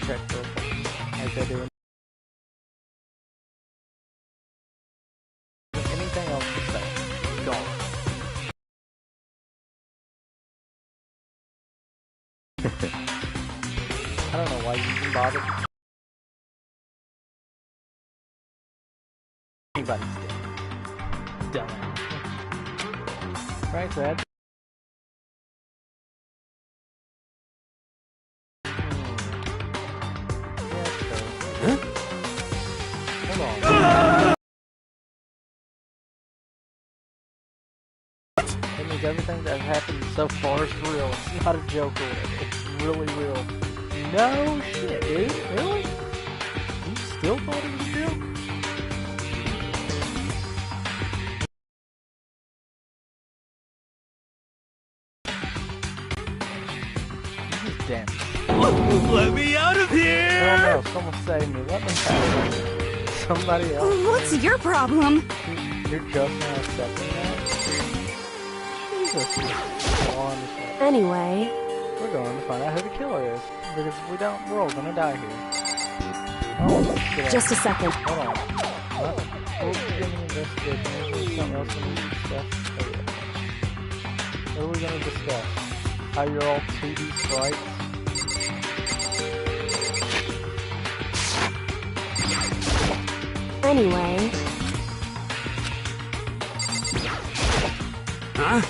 check real quick. Like they do. Anything else to say? Gone. I don't know why you even bothered. Anybody's dead. Dumbass. Right, Brad? That means everything that has happened so far is real. It's not a joke or whatever. It's really real. No shit, dude. Really? You still thought it was real? Damn. Let me out of here! Oh no, someone save me. Let me out. Somebody else. What's your problem? You're just now accepting that? Jesus. Anyway. We're going to find out who the killer is. Because if we don't, we're all gonna die here. Oh, just a second. Hold on. We'll begin an investigation. Is there something else we need to discuss? Oh, yeah. What are we gonna discuss? How you're all 2D sprites? Anyway. Huh?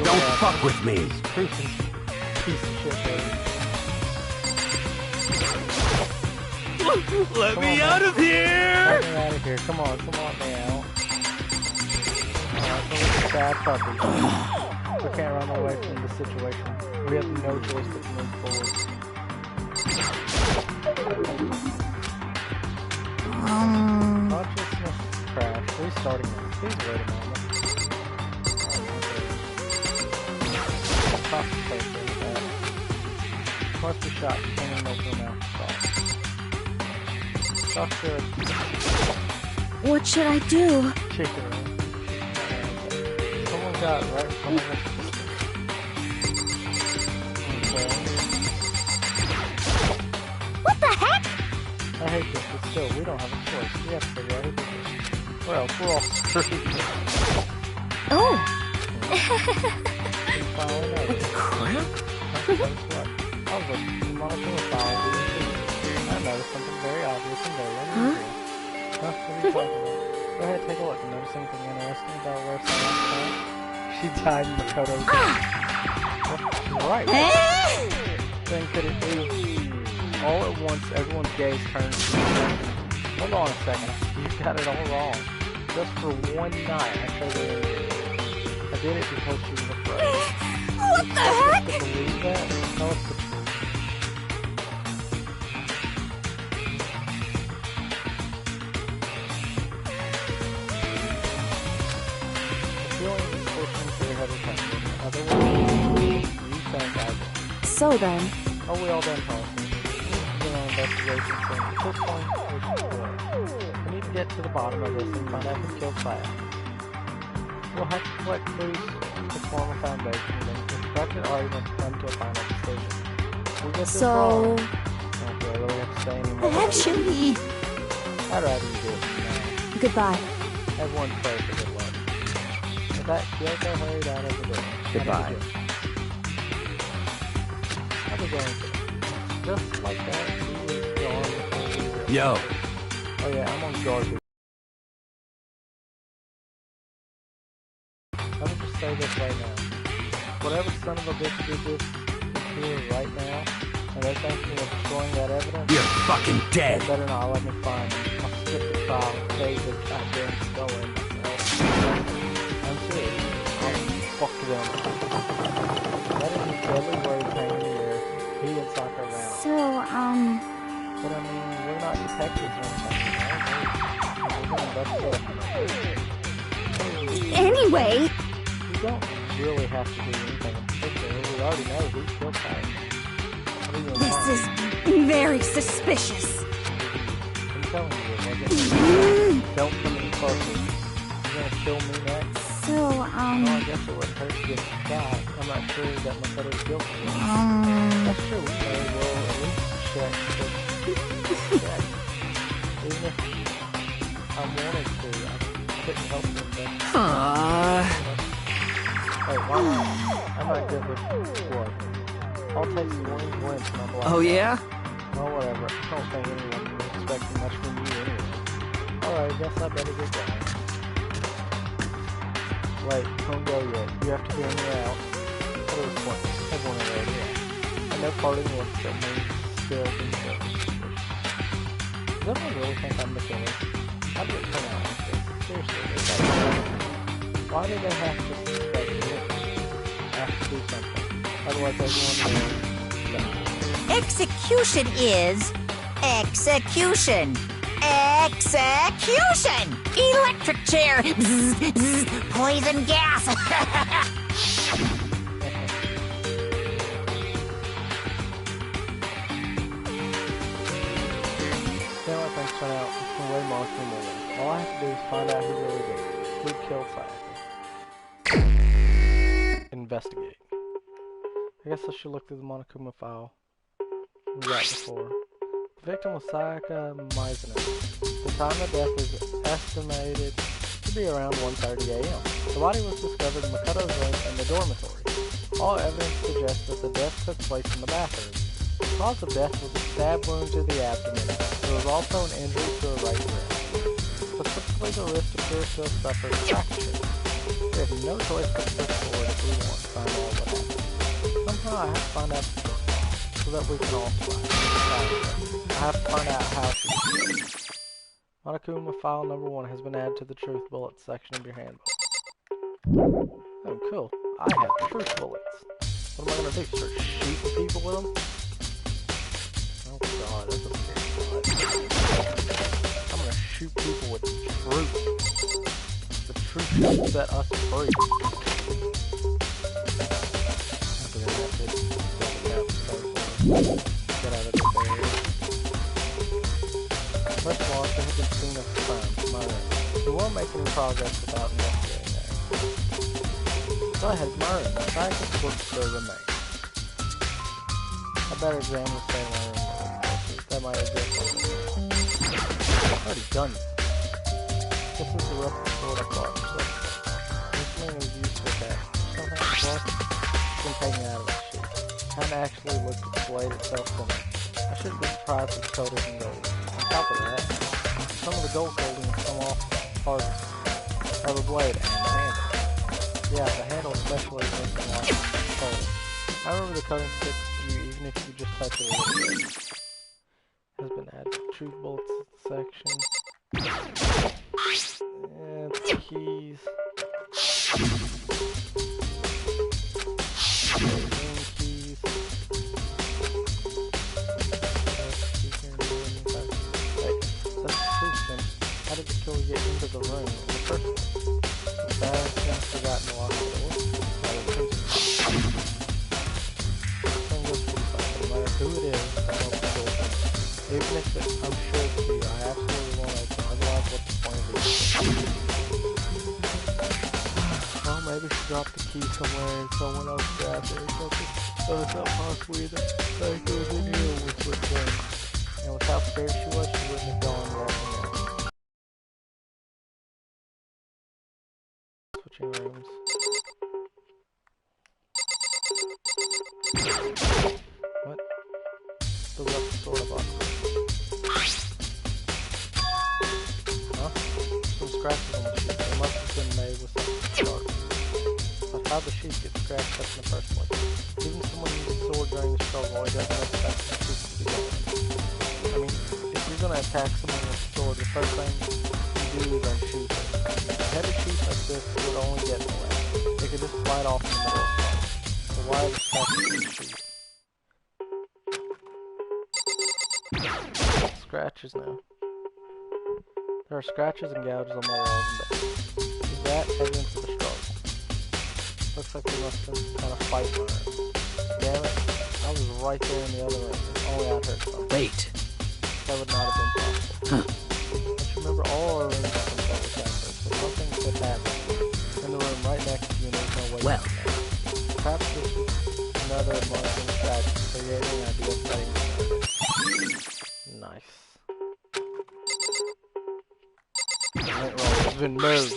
Don't fuck with me. Piece of shit, baby. Let me out of here! Let me out of here. Come on now. Alright, so we're a sad puppy. We can't run away from the situation. We have no choice but to move forward. Consciousness crash. Restarting now. Please wait a moment. Concentrate on that. Must be shot. Can't open your mouth. Stop. What should I do? Chicken. Someone got right in front of us. What the heck? I hate this, but still, we don't have a choice. We have to figure out who did this. Or else we're all screwed. Oh! What the crap? I was like, monitoring the file, I noticed something very obvious and very unusual. Huh? What are you talking about? Go ahead, take a look. Notice anything interesting about where Sarah's died? She died in Makoto's right. Then could it be? All at once, everyone's gaze turns to me. Hold on a second. You got it all wrong. Just for one night, I showed her. I did it because she was afraid. What the heck? To believe that? No, it's the truth. The feeling is pushing through your head or something. In other words, you think I did. So then. Are we all done talking? Investigation saying at this point we need to get to the bottom of this and find out who killed Claire. We'll have to collect clues to form a foundation and then constructed argument to come to a final decision. We'll get this wrong. Don't really have to say anymore. Actually... I'd rather you do it now. Goodbye. Everyone pray for good luck. With that, Kyoko hurried out of the door. Goodbye. How's it going? Just like that, he was gone before we realized. Yo. Oh yeah, I'm on guard. Let me just say this right now. Whatever son of a bitch did this is here right now, and they think me of destroying that evidence. You're fucking dead. They better not let me find them. I'll skip the trial and save the goddamn skull in myself. I'm serious. I'll fuck them. That is a deadly word pain in the ear. He and Sokka around. So, But I mean, we're not detectives or anything, right? We're going to investigate. Anyway. We don't really have to do anything in particular. We already know who killed Tyler. This is very suspicious. I'm telling you, don't come any closer. You're going to kill me next? So, Well, I guess it wouldn't hurt to get shot. I'm not sure that Makoto's guilty. That's true. We may as well at least check. Check. Even if I wanted to, I couldn't help them. Wait, why not? I'm not good with blood. I'll take some wing glimpse and I'm like, Oh yeah? well, whatever. I don't think anyone was expecting much from you anyway. Alright, guess I better get going. Wait, don't go yet. You have to hear me out. What are the points? Everyone already out. And no parting words that may still be good. Does everyone really think I'm the killer? How did it turn out like this? Seriously, is that right? Why do they have to suspect me? I have to do something. Otherwise everyone will die. Execution is execution. Execution! Electric chair! Bzz, bzz, poison gas! Stanley thinks went out from way Monster Morgan. All I have to do is find out who really did it. Who killed Sayaka? Investigate. I guess I should look through the Monokuma file we got before. The victim was Sayaka Mizuno. The time of death is estimated to be around 1:30 a.m. The body was discovered in Makoto's room and the dormitory. All evidence suggests that the death took place in the bathroom. The cause of death was a stab wound to the abdomen. There was also an injury to a right wrist. Specifically, the wrist appears to have suffered a fracture. We have no choice but to push forward if we want to find out what happened. Somehow I have to find out the truth, so that we can all fly. I have to find out how she was killed. Monokuma file number 1 has been added to the truth bullets section of your handbook. Oh, cool. I have truth bullets. What am I gonna do? Start shooting people with them? Oh god, that's a scary thought. I'm gonna shoot people with truth. The truth should set us free. Get out of this area. First of all, I should have been scene of the crime. My room. We won't make any progress without investigating there. Go ahead, my room. The scientist's books still remain. I better examine the state of my room a little closer. That might have been something. I've already done it. This is the rough sword I bought. This man is used to that. Somehow the boss has been taken out of this shit. I haven't actually looked at the blade itself tonight. I shouldn't be surprised if it's coated in gold. On top of that, some of the gold coatings come off parts of the blade and the handle. Yeah, the handle especially is missing off gold. I remember the coating sticks to you even if you just touch it a little bit. Has been added to truth bullets section. And keys. How did the killer get into the room in the first place? The bad thing forgotten to lock the door. Same goes for you, no matter who it is, I know the door. Even if I'm sure it's you, I absolutely won't open it. Otherwise, what's the point of it? Well, maybe she dropped the key somewhere and someone else grabbed it or something. So it's not possible either. That goes in here with what's going. And with how scared she was, she wouldn't have gone walking out. Switching rooms. What? The rough sword of box. Huh? Some scratches on the sheet. They must have been made with something sharp. But how the sheets get scratched up in the first place? Even someone used a sword during the struggle, it doesn't expect the sheets to be going. I mean, if you're gonna attack someone with a sword, the first thing you do is unsheath it. A heavy sheath like this would only get in the way. It could just slide off in the middle of the fight. So why the scratches in the sheath? Scratches now. There are scratches and gouges on my walls and bed. Is that evidence of a struggle? Looks like there must have been some kind of fight going on. Damn it, I was right there in the other room. If only I'd heard something. Wait. That would not have been possible. Huh. But remember, all our rooms are controlled with cameras, so something could happen. In the room right next to you, there's no way Well. to know. Perhaps this is another Martian strategy, creating an idea of setting the murder. been moved.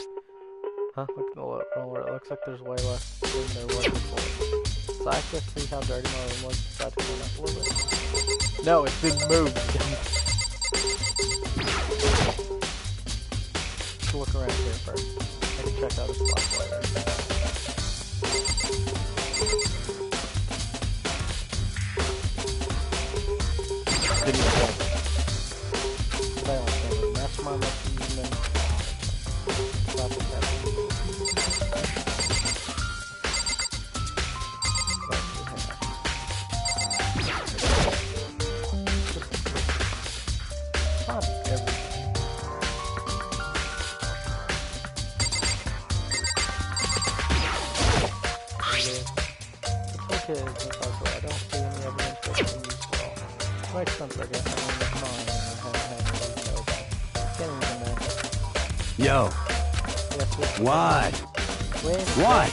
Huh? Look at the roller. It looks like there's way less than there was before. So I can see how dirty my room was. Decide to clean up a little bit. No, it's been moved. Let's look around here first. I can check out this spot later. Didn't even help. Mastermind left using them. Stop it, not everything. It's okay, it's I don't see any evidence that can use well. Makes sense, I guess. I mean, it's fine. Yo. What? What? What?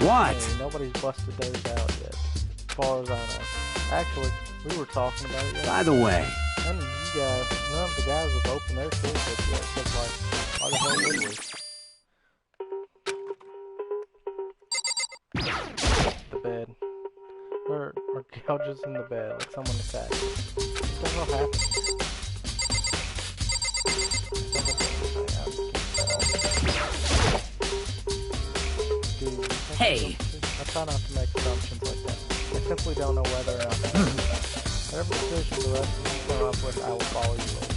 What? Nobody's busted those out yet, as far as I know. Actually, we were talking about it yesterday. By the way. None of you guys, none of the guys have opened their toolkits yet, because like, why the hell would we? The bed. Or gouges in the bed, like someone attacked. What the hell happened? Hey! I try not to make assumptions like that. I simply don't know whether or not. Whatever decision the rest of you come up with, I will follow you with.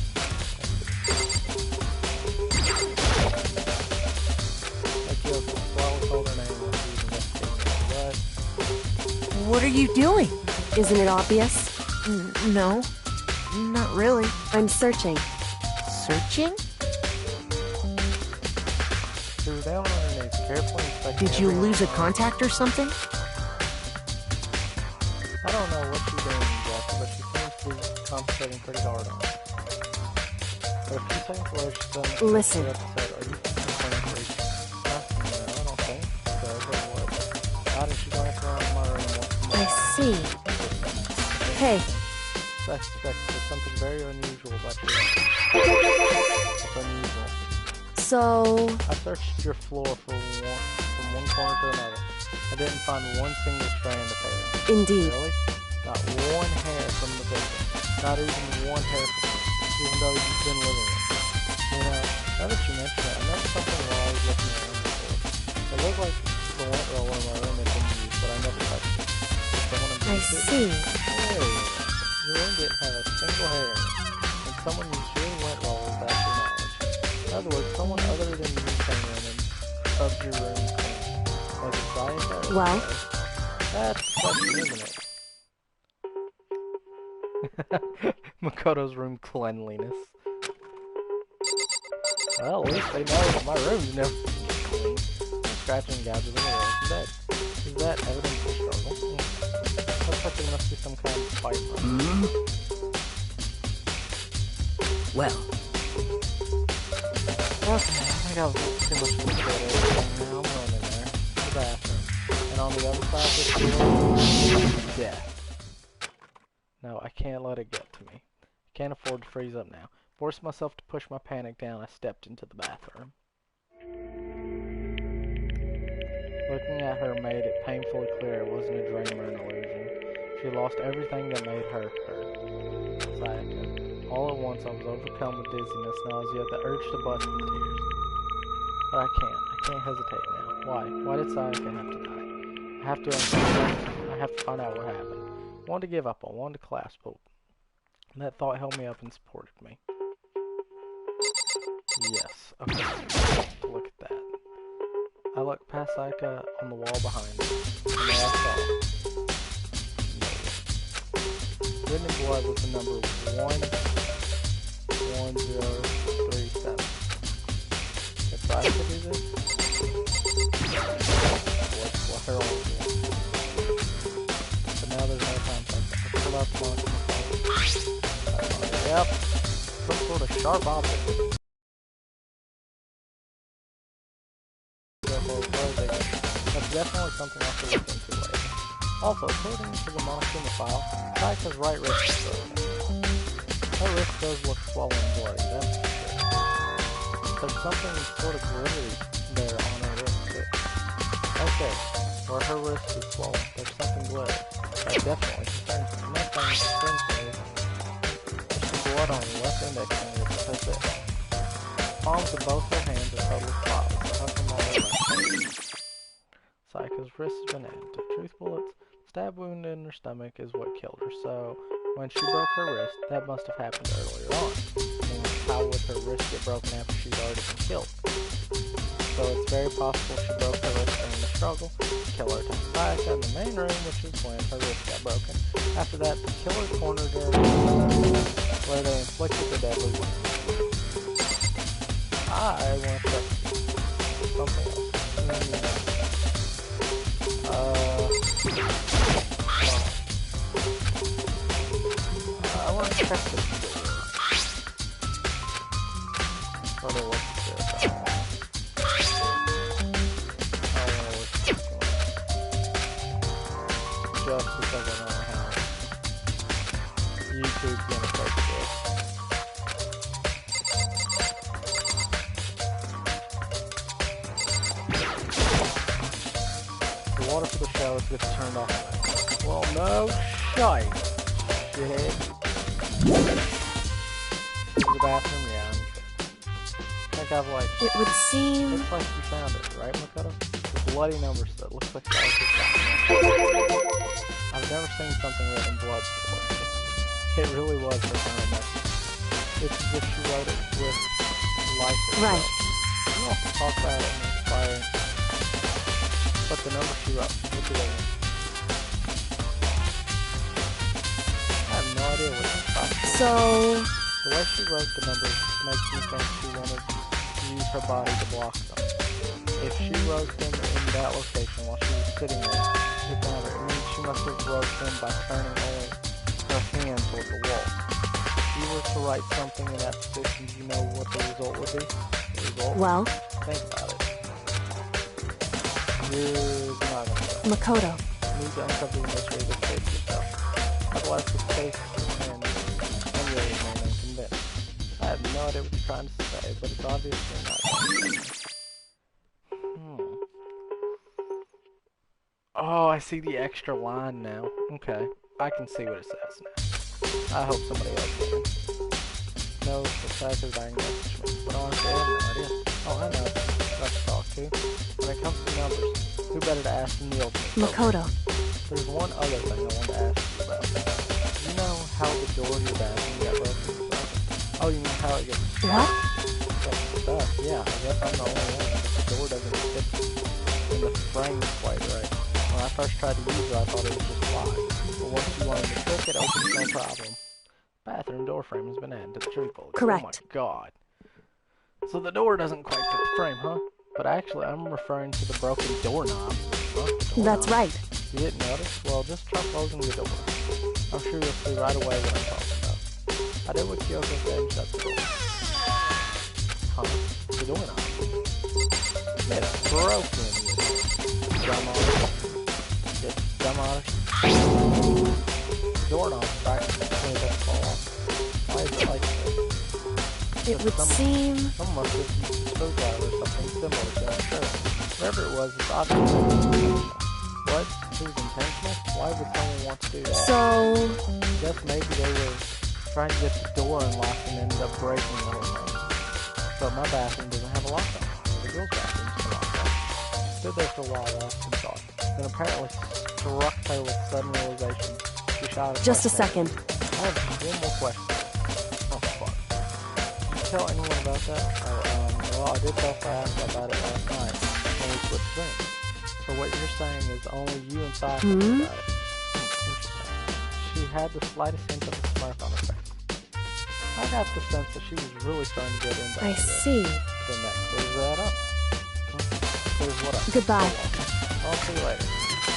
Like you, while I told her name, but What are you doing? Isn't it obvious? No, not really. I'm searching. Searching? she was down on her knees, carefully inspecting. Did you every lose a inch. contact or something? I don't know what she's doing exactly, but she seems to be concentrating pretty hard on it. But a few seconds later, she suddenly Listen. said, "Are you thinking for reason?" No, I don't think so. But what? How did she go after around my room once more? I see. Hey, I suspect there's something very unusual about you. It's unusual. so I searched your floor from one corner to another. I didn't find one single strand of hair. indeed. Really? Not one hair from the victim. Not even one hair from even though you've been living it. You know, now that you mention it, I noticed something while I was looking around before. It looked like the lint roller in my room had been used, but I never touched it. Did someone I abuse it? see. Hey, your room didn't have a single hair in it, and someone used your lint roller without your knowledge. In other words, someone other than you came in and scrubbed your room clean. Was it Sayaka? Well? That's funny, isn't it? Makoto's room cleanliness. Well, at least they know that my room's never clean. Scratching and gouges in the walls. Is that evidence of struggle? Looks like there must be some kind of fight. Well. Okay, I think I was too much of a kid. Now I'm going in there. The bathroom. And on the other side of this door, death. No, I can't let it get to me. I can't afford to freeze up now. Forced myself to push my panic down, I stepped into the bathroom. Looking at her made it painfully clear it wasn't a dream or an illusion. She lost everything that made her her. Sayaka. All at once I was overcome with dizziness, nausea, the urge to bust in tears. But I can't hesitate now. Why? Why did Sayaka have to die? I have to find out what happened. I wanted to give up, I wanted to clasp hope. And that thought held me up and supported me. Yes, okay. Look at that. I looked past Sayaka on the wall behind me. And there I saw. Written in blood was the number 11037. Did Sayaka do this? What her old one. But now there's no time for that. I pulled out the monster and yep. Some sort of sharp object. That's definitely something I should look into later. Also, according to the Monokuma file, Sayaka's right wrist is broken. Her wrist does look swollen and bloody, that's for sure. There's something sort of glittery there on her wrist too. Right there, where her wrist is swollen, there's something glittery. That definitely concerns me. And that thing concerns me is there's some blood on the left index finger, but that's it. Palms of both her hands are totally spotless, so how come all of that? Sayaka's wrist has been ended. Truth bullets, stab wound in her stomach is what killed her, so when she broke her wrist, that must have happened earlier on. And how would her wrist get broken after she'd already been killed? So it's very possible she broke her wrist during the struggle. The killer attacked Sayaka in the main room, which is when her wrist got broken. After that, the killer cornered her where they inflicted the deadly wound. I want to check something else. I want to check this door. I don't know what this is. I don't know what this is. Just because I know how YouTube's gonna take this. The water for the showers gets turned off. Well, no shite. Shithead. The bathroom, yeah, I'm good. I think I've like... It would seem... Looks like you found it, right, Makoto? The bloody numbers that looks like that was I've never seen something written in blood before. It really was her final message. It's as if she wrote it with life itself. Right. You also talk about it and inspiring. But the number she wrote, look at it. I have no idea what it's about. So... The way she wrote the numbers makes me think she wanted to use her body to block them. If she wrote them in that location while she was sitting there, it means she must have wrote them by turning only her hand toward the wall. If you were to write something in that position, do you know what the result would be? The result? Well... Think about it. You're not going to know. Makoto. You need to uncover the mystery of this case yourself. Otherwise, this case can really remain unconvinced. I have no idea what you're trying to say, but it's obviously not going to. Oh, I see the extra line now. Okay, I can see what it says now. I hope somebody else can. No, the fact is dying message me, but honestly, I have no idea. Oh, I know. Let's talk to. When it comes to numbers, who better to ask than the ultimate? Makoto. There's one other thing I want to ask you about. You know how the door to your bathroom got broken? Oh, you know how it gets stuck? What? Stuck, yeah. I guess I'm the only one. The door doesn't fit in the frame quite right. When I first tried to use it, I thought it was just locked. But once you wanted to trick it, opens no problem. Bathroom door frame has been added to the truth bullet. Correct. Oh my god. So the door doesn't quite fit the frame, huh? But actually, I'm referring to the broken doorknob. Huh? That's right. You didn't notice? Well, just try closing the door. I'm sure you'll see right away what I'm talking about. I did what Kyoko said and shut the door. Huh? The doorknob. It's broken, you dumb artist. Get dumb artist. The doorknob's back when it doesn't fall off. Why is it like this? It would seem... Someone must have used a screwdriver or something similar to that, sure. Whatever it was, it's obviously intentional. What? It was intentional? Why would someone want to do that? So... I guess maybe they were trying to get the door unlocked and ended up breaking the whole thing. But my bathroom doesn't have a lock on it. The girl's bathroom's been locked on. Stood there for a while, lost in thought. Then apparently struck her with sudden realization. She shot at Just a second. I have one more question. Oh, fuck. Did you tell anyone about that? Well, I did tell Sayaka about it last night when we switched rooms. So what you're saying is only you and Sayaka knew about it. Interesting. She had the slightest hint of a smirk on her face. I got the sense that she was really starting to get into I this. see. Then that clears that up. Clears what up? Goodbye. I'll see you later.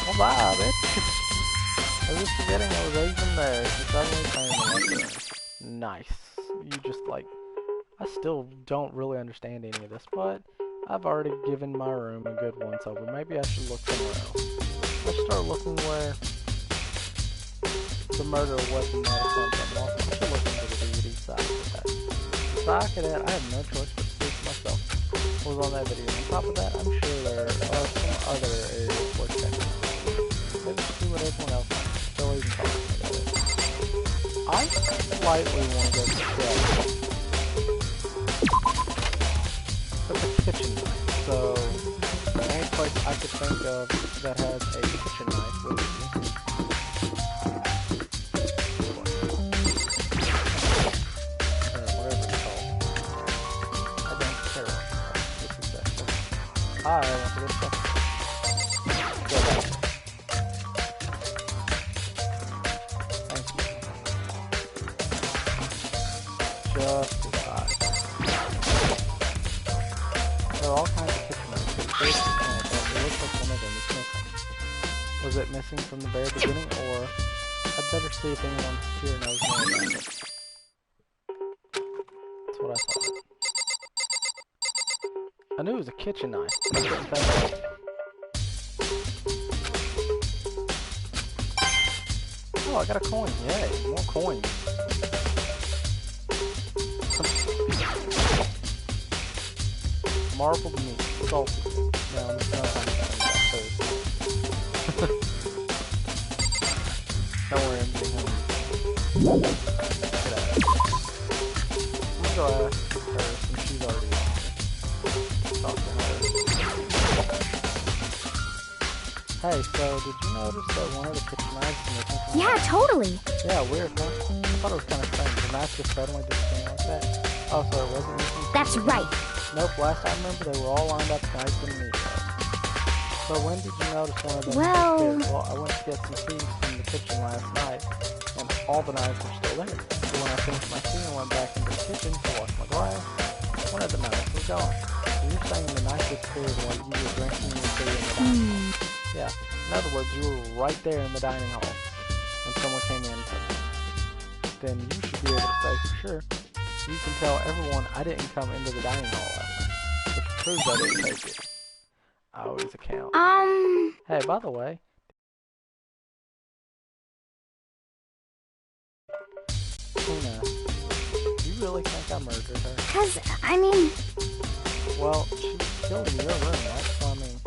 Well, bye, bitch. I was just forgetting I was even there. You suddenly turned and left the room. Nice. You just like... I still don't really understand any of this, but I've already given my room a good once over. Maybe I should look somewhere else. Let's start looking where the murder weapon might have come from. Also, I should look into the DVDs. Cadet. Sock Cadet, I have no choice but to speak for myself. Was on that video. On top of that, I'm sure there are some other areas worth checking out. Maybe see what everyone else thinks. Still even talking about it. I slightly want to go to the shed. But the kitchen knife. So, the only place I could think of that has a kitchen knife would be I want to this stuff. Go back. Thank you. Just goodbye. There are all kinds of kitchen knives. It looks like one of them is missing. Was it missing from the very beginning, or I'd better see if anyone here knows more about it. That's what I thought. I knew it was a kitchen knife, but I couldn't think of it. Oh, I got a coin. Yay, more coins. Marbled meat. Salty. No, I'm not talking about that food. Don't worry, I'm getting hungry. Get out of it. I'm gonna go ask her since she's already talk to her. Hey, so did you notice that one of the kitchen knives is missing from Yeah, totally. Yeah, weird, huh? I thought it was kind of strange. The knife just suddenly disappeared like that. Oh, so it wasn't missing? That's right. Nope, last I remember they were all lined up nice and neat. So when did you notice one of them disappeared? Well, I went to get some keys from the kitchen last night, and all the knives were still there. So when I finished my tea and went back into the kitchen to wash my glass, one of the knives was gone. So you're saying the knife disappeared while you were drinking your tea in the dining hall? Yeah. In other words, you were right there in the dining hall when someone came in. Then you should be able to say for sure. You can tell everyone I didn't come into the dining hall last night, which proves I didn't take it. I always account. Hey, by the way, Tina, do you really think I murdered her? 'Cause, I mean... Well, she was killed in your room, right? So, I mean,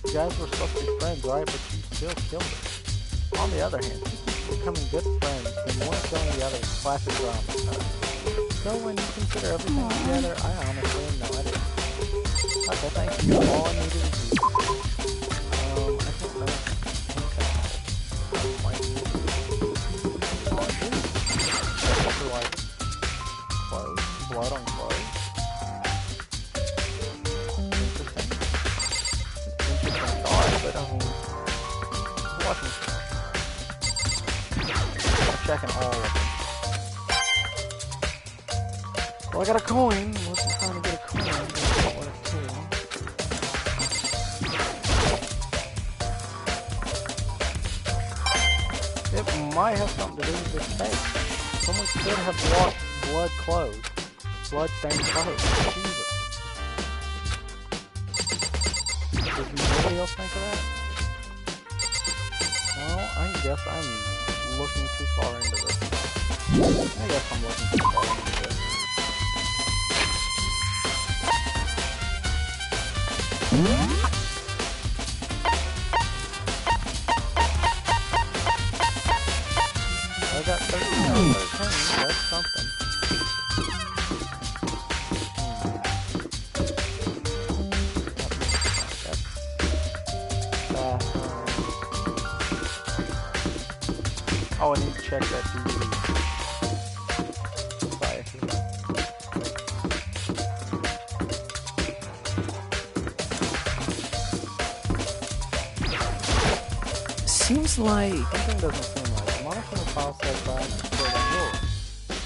you guys were supposed to be friends, right? But you still killed her. On the other hand, you keep becoming good friends, then one killing the other is classic drama. So when you consider everything together, I honestly have no idea. Okay, thank you. All I needed is you. I don't know. Like clothes, blood on clothes. Interesting thought, but I mean, watching stuff. I'm checking all of them. Well, I got a coin. Wasn't trying to get a coin, but I got one or two. It might have something to do with this case. Someone could have washed blood clothes. Blood-stained clothes. Jesus. Does nobody else think of that? Well, I guess I'm looking too far into this. I guess I'm looking too far into this. I got 13 out of 13. That's something. Oh, I need to check that DVD. Sorry. Seems like... Something doesn't seem right. The monitoring file says that it's stored on yours.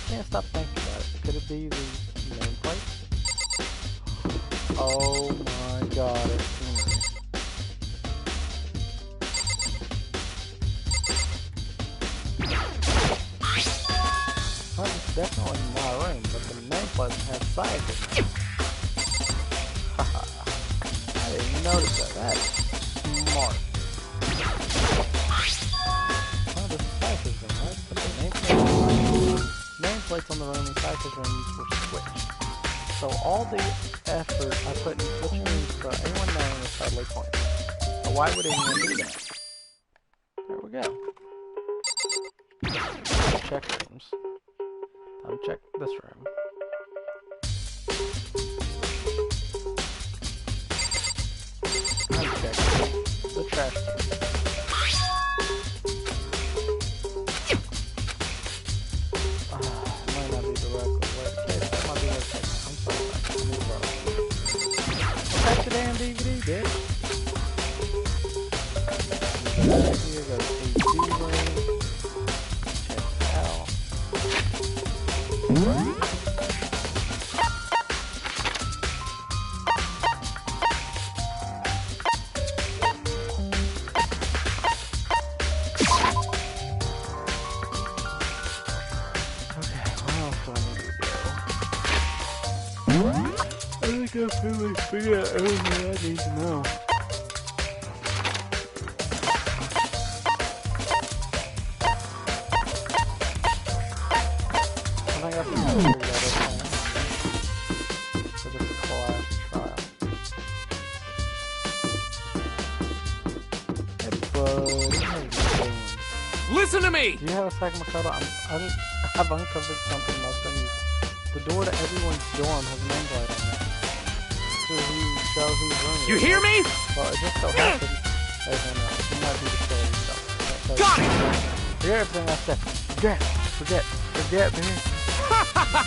Can't stop thinking about it. Could it be the nameplate? Oh my god, it's Henry. Well, it's definitely my room, but the nameplate has ciphers. Haha. I didn't even notice that. That's smart. Well, the ciphers are right, but the nameplate lights on the room and Sayaka's rooms were switched. So all the effort I put in switching rooms without anyone knowing was totally pointless. So why would anyone do that? There we go. Check rooms. Check this room. Check the trash can. Might not be directly where the case. That might be where the case. I'm sorry. Take the damn DVD, bitch. Here goes AV room. Check it out. I think I really figured out everything I need to know. I think I figured out everything. So this is a class trial. Hey bud, how you doing? Listen to me! Do you have a second, Makoto? I've uncovered something most unusual. The door to everyone's dorm has a nameplate on it. So show whose room it is. You hear me? Well, it just so happens. Hey, no, it might be the facility stuff. Got it! Forget everything I said. Forget, man.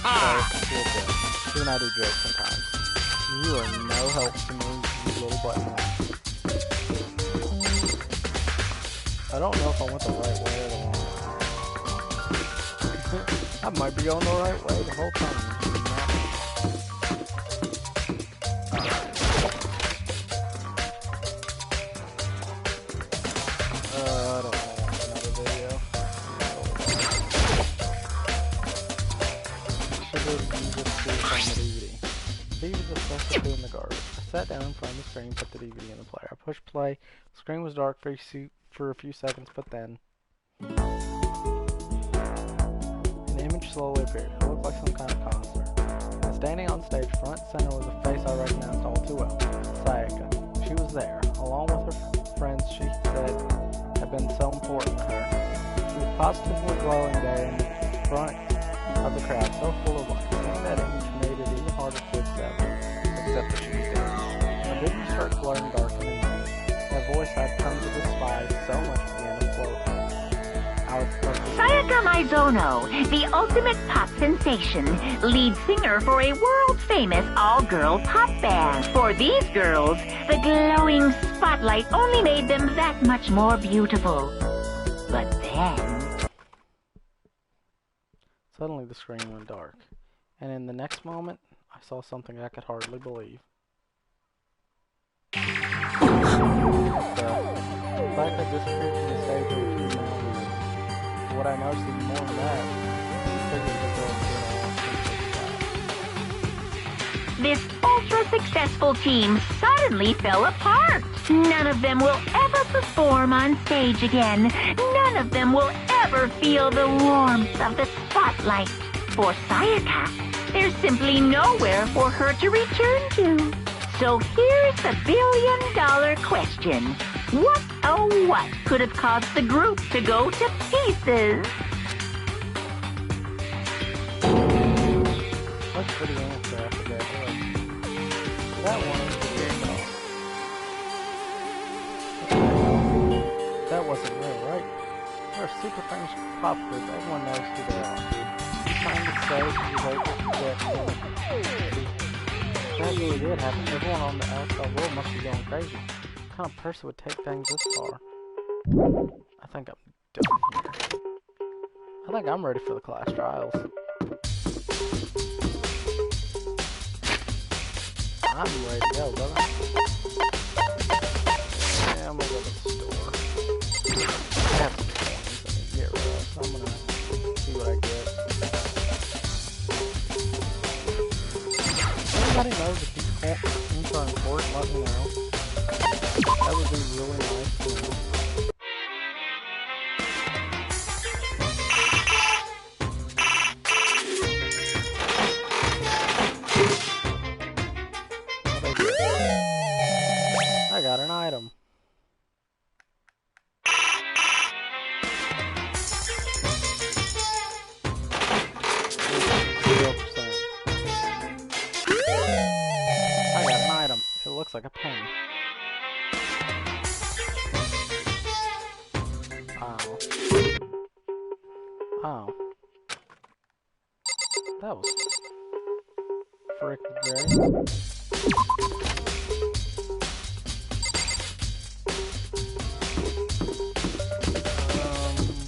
Sorry, even I do jokes sometimes. You are no help to me, you little button. I don't know if I went the right way or the wrong way. I might be going the right way the whole time. I don't want another video. Should have used this from the DVD. DVD was supposed to be in the garbage. I sat down in front of the screen, put the DVD in the player. I pushed play. The screen was dark for a few seconds, but then an image slowly appeared. It looked like some kind of concert. And standing on stage, front and center, was a face I recognized all too well. Sayaka. She was there, along with her friends she said had been so important to her. She was positively glowing there in front of the crowd, so full of life. Seeing that image made it even harder to accept that she was dead. Her vision started blurring darker and darker. That voice I'd come to despise so much began to float. Sayaka Mizono, the ultimate pop sensation, lead singer for a world-famous all-girl pop band. For these girls, the glowing spotlight only made them that much more beautiful. But then... Suddenly the screen went dark, and in the next moment, I saw something I could hardly believe. Like I disappeared from the stage over 2 minutes. What I noticed even more than that, this ultra-successful team suddenly fell apart. None of them will ever perform on stage again. None of them will ever feel the warmth of the spotlight. For Sayaka, there's simply nowhere for her to return to. So here's the billion-dollar question. What, oh what, could have caused the group to go to pieces? What's for the answer after that? That one is the big dog. That wasn't real, right? They're a super famous pop group. Everyone knows who they are. Trying to say she was able to get that really did happen. Everyone on the outside world must be going crazy. What kind of person would take things this far? I think I'm done here. I think I'm ready for the class trials. I'm ready to go, brother. Yeah, I'm gonna go to the store. I have some coins I need to get rid of, so I'm gonna see what I get. Anybody knows if these coins are important, let me know. That would be really nice to know. Oh. Oh. That was frickin' great.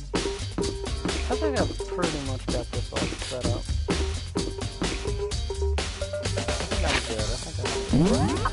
I think I've pretty much got this all set up. I think I'm good. I think I'm good.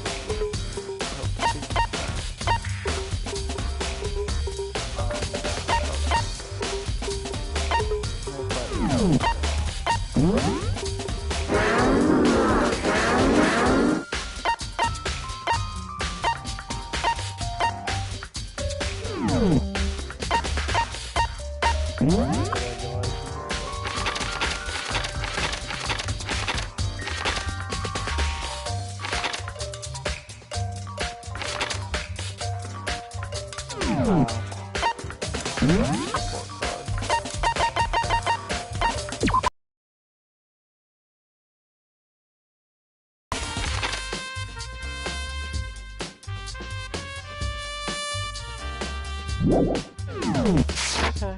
Okay.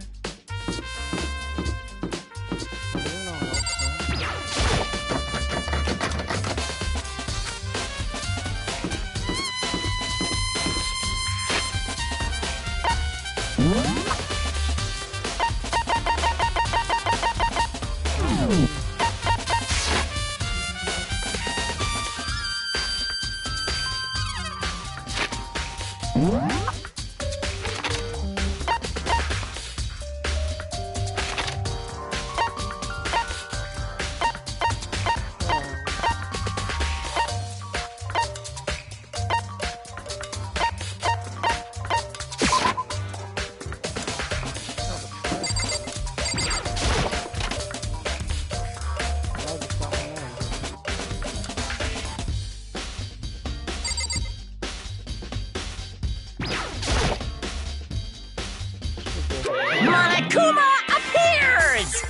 Monokuma appears!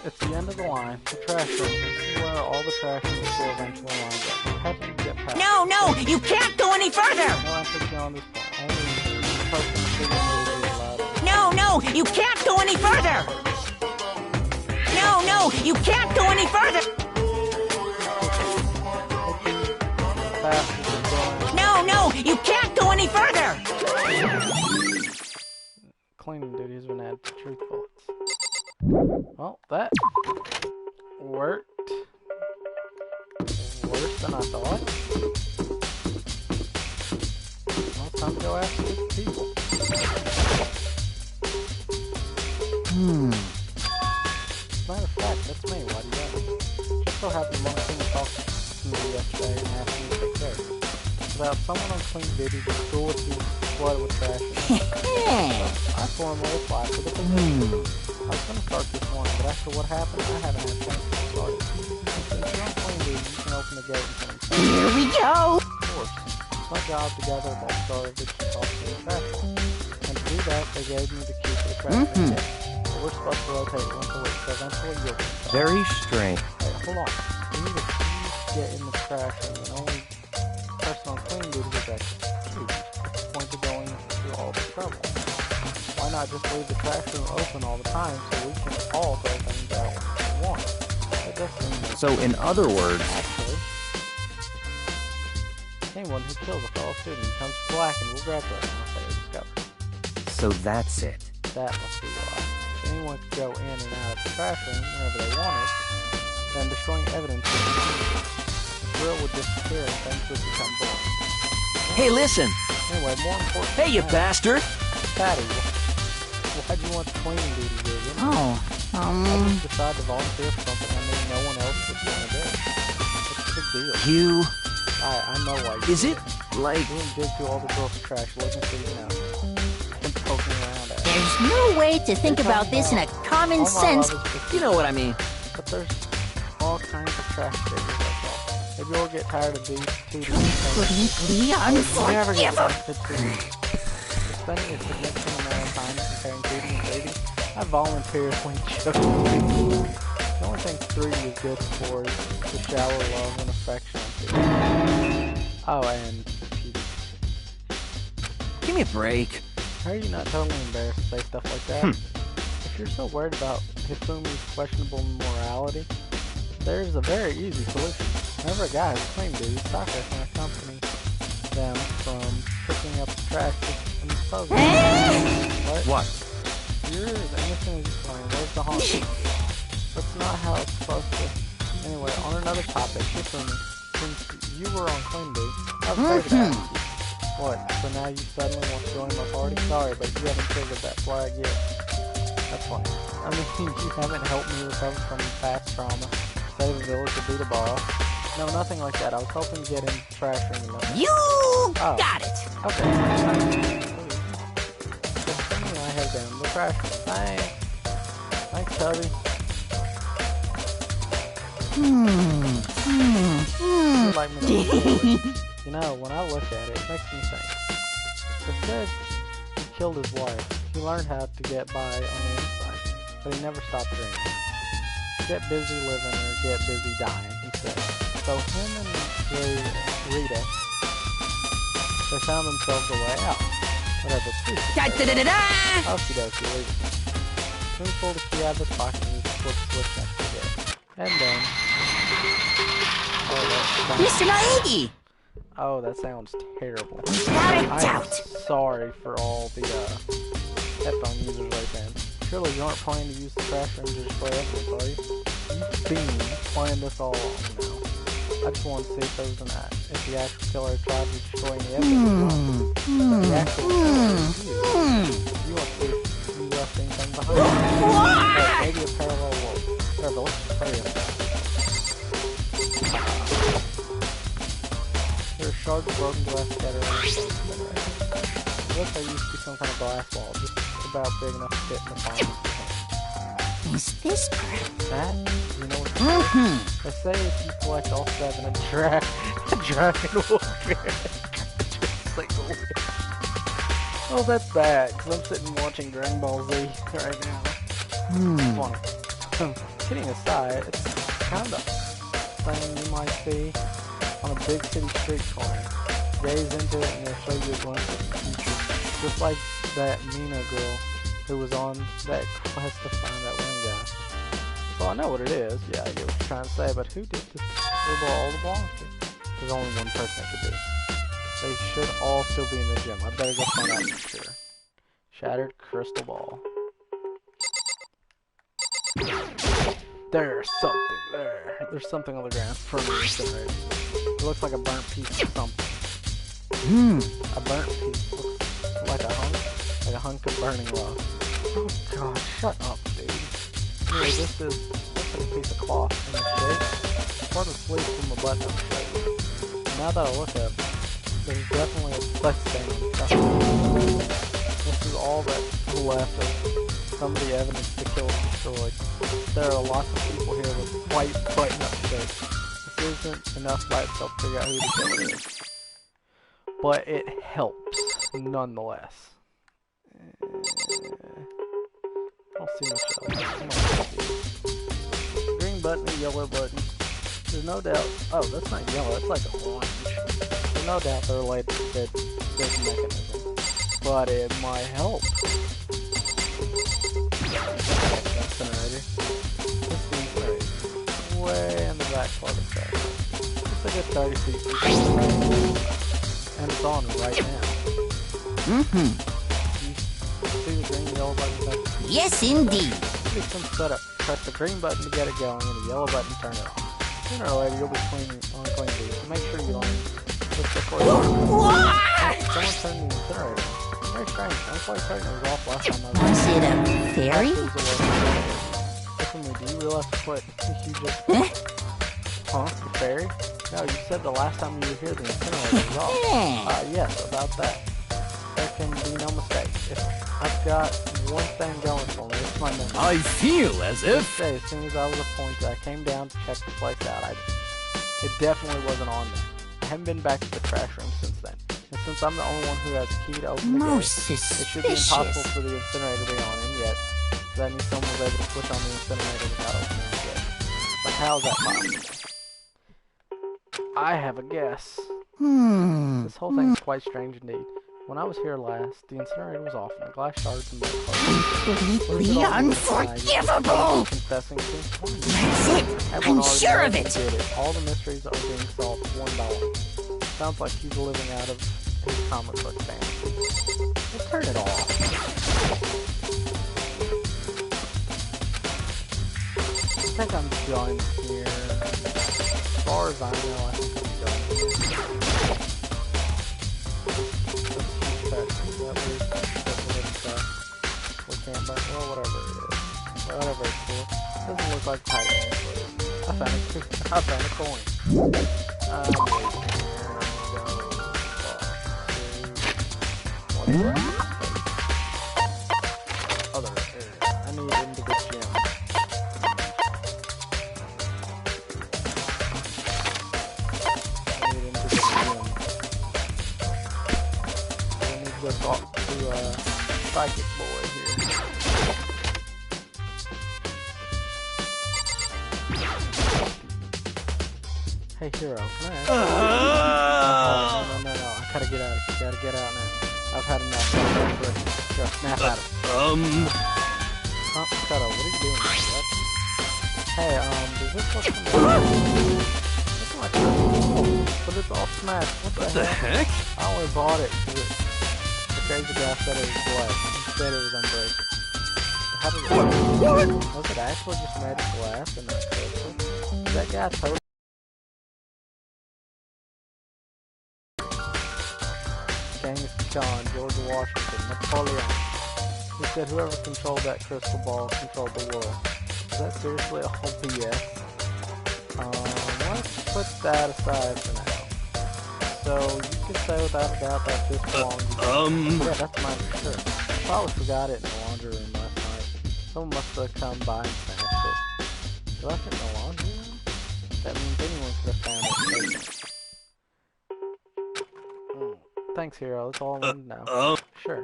It's the end of the line. The trash room. This is where all the trash in the store eventually winds up. How do you get past No, no, you can't go any further! No entrance beyond this point. Only the person sitting there will be allowed. No, no, you can't go any further! No, no, you can't go any further! Bastards are going. No, no, you can't go any further! Cleaning duties when added to truth bullets. Well, that worked. Worse than I thought. Well, time to go after these people. Matter of fact, that's me. Why do you ask? Just so happened one thing talked to me yesterday and asked me to take care of it. Without someone on clean duty, the school would be flooded with trash. I formally applied for the position. I was going to start this morning, but after what happened, I haven't had a chance to start it. Since you're on clean duty, you can open the gate and come inside. Here we go! Of course. It's my job to gather up all the garbage and toss it in the trash can. And to do that, they gave me the key for the trash can. So we're supposed to rotate once a week, so eventually you'll be inside. Very strange. Hey, hold on. We need a key to get in the trash room, and only person on clean duty is that key. What's the point of going through all the trouble? Why not just leave the trash room open all the time so we can all throw things out at once? That does seem So, in other words, actually. Anyone who kills a fellow student becomes black and will graduate unless they are discovered. so that's it. That must be why. If anyone could go in and out of the trash room whenever they wanted, then destroying evidence would continue. The thrill would disappear and things would become boring. Hey, listen. Anyway, more important. Hey, you bastard. Patty, why'd you want the cleaning duty, Vivian? Oh, I just decided to volunteer for something I knew no one else would want to do. What's the big deal? You... I know why you Is did it like... You didn't dig through all the girls' trash looking for you now. And poking around at it. there's no way to think about this in a common All my sense. love is just You know what I mean. But there's all kinds of trash figures like that. Maybe you'll get tired of these 2D things. Completely You never get unforgivable. tired of 2D. Spending a significant amount of time comparing 2D and 3D, I voluntarily chose 3D. The only thing 3D is good for is to shower love and affection on 2D. Oh, and PvP. Give me a break. How are you not totally embarrassed to say stuff like that? If you're so worried about Hifumi's questionable morality, there's a very easy solution. Whenever a guy has claimed duty, Sakura can accompany them from picking up the trash and disposing of it. What? You're as innocent as you claim. Where's the harm? That's not how it's supposed to. Anyway, on another topic, Hifumi, since you were on claim duty, I was afraid to ask you. What, so now you suddenly want to join my party? Sorry, but you haven't triggered that flag yet. That's fine. I mean, you haven't helped me recover from past trauma, save a village, or beat a bar. No, nothing like that. I was hoping to get in the trash room. You got it. Okay. Just send me my head down the trash room. Thanks. Thanks, Tubby. You'd like me to look at it. You know, when I look at it, it makes me think. It said he killed his wife. He learned how to get by on the inside, but he never stopped dreaming. Get busy living or get busy dying, he said. So him and Rita, they found themselves a way out. Whatever, please. Okie dokie, leave it. Soon pulled the key out of his pocket and used the flip switch next to it. And then... Mr. Maegi! Oh, that sounds terrible. Without a doubt. Sorry for all the headphone users right then. Surely you aren't planning to use the trash room to destroy evidence, are you? You've been playing this all along now. I just wanted to see if there was an if the actual killer tried to destroy any evidence. The actual killer, you want to see if you left anything behind. Or maybe a parallel world. Whatever, let's just play it. There are shards of broken glass scattered around the place. Looks like there used to be some kind of glass wall, just about big enough to fit in the palm. Is this correct? That, you know what? They say if you collect all 7, a dragon will appear. Just single it. Oh, that's bad, because I'm sitting watching Dragon Ball Z right now. Funny. Kidding aside, it's kind of thing you might see on a big city street corner. Gaze into it and they'll show you a glimpse of the future. Just like that Mina girl who was on that quest to find that one guy. So I know what it is. Yeah, I get what you're trying to say, but who did this? Who all the belong to? There's only one person it could be. They should all still be in the gym. I better go find out for sure. Shattered crystal ball. There's something there. There's something on the ground from the incinerator. It looks like a burnt piece of something. A burnt piece looks like a hunk of burning love. Oh god, shut up, dude. Anyway, this is like a piece of cloth in the shape. Part of the sleeve from a button up shape. Now that I look at it, there's definitely a blood stain on the cuff. This is all that's left of some of the evidence the killer destroyed. There are lots of people here with white button-up shirts. This isn't enough by itself to figure out who the killer is. But it helps, nonetheless. I don't see much else. Green button, yellow button. There's no doubt. Oh, that's not yellow, that's like orange. There's no doubt they're related to this mechanism. But it might help. Incinerator. This is the incinerator. Way in the back part of the track. It's a good 30 feet. And it's on right now. You see the green and yellow button? Yes, indeed. Be some setup. Press the green button to get it going and the yellow button to turn it off. Sooner or later you'll be on clean duty. So make sure you learn this before you someone turned the incinerator. Very strange. I'm quite certain it was off last time I was Was it a fairy? Listen to me, do you realize what you just... Huh? The fairy? No, you said the last time you were here the incinerator was off. Yes, about that. There can be no mistake. If I've got one thing going for me, it's my memory. I feel as if... As soon as I was appointed, I came down to check the place out. It definitely wasn't on there. I haven't been back to the trash room since then. And since I'm the only one who has a key to open the gate, it should be impossible for the incinerator to be on in yet. So that means someone was able to push on the incinerator without opening the gate. But how is that possible? I have a guess. This whole thing is quite strange indeed. When I was here last, the incinerator was off and the glass shards and metal parts. Completely unforgivable! Confessing to That's it! everyone I'm sure of already it! did it. All the mysteries are being solved one by one. Sounds like he's living out of his comic book fantasy. Let's turn it off. I think I'm done here. As far as I know, I think I'm done here. We can't buy, well, whatever it is. Whatever it's for. Doesn't look like Titan, but I found a coin. Other area. I need into the gym. I need to go talk to Psychic Boy here. Hey Hero, can I ask you? No, I gotta get out of here. Gotta get out now. I've had enough. Here, snap out of it. Cuto, what are you doing? What? Hey, does this look familiar? Looks like but it's all smashed. What the heck? I only bought it because the crazy guy said it was black. Instead it was unbreakable. How did it work? Was it actually just made of glass and that crystal? That guy totally... Genghis Khan, George Washington, Napoleon. He said whoever controlled that crystal ball controlled the world. Is that seriously a whole BS? Let's put that aside for now. So, you can say without a doubt that this belongs to you. Yeah, that's mine for sure. Probably forgot it in the laundry room last night. Someone must have come by and smashed it. You left it in the laundry room? That means anyone could have found it. Thanks, Hero. That's all I wanted to know. Sure.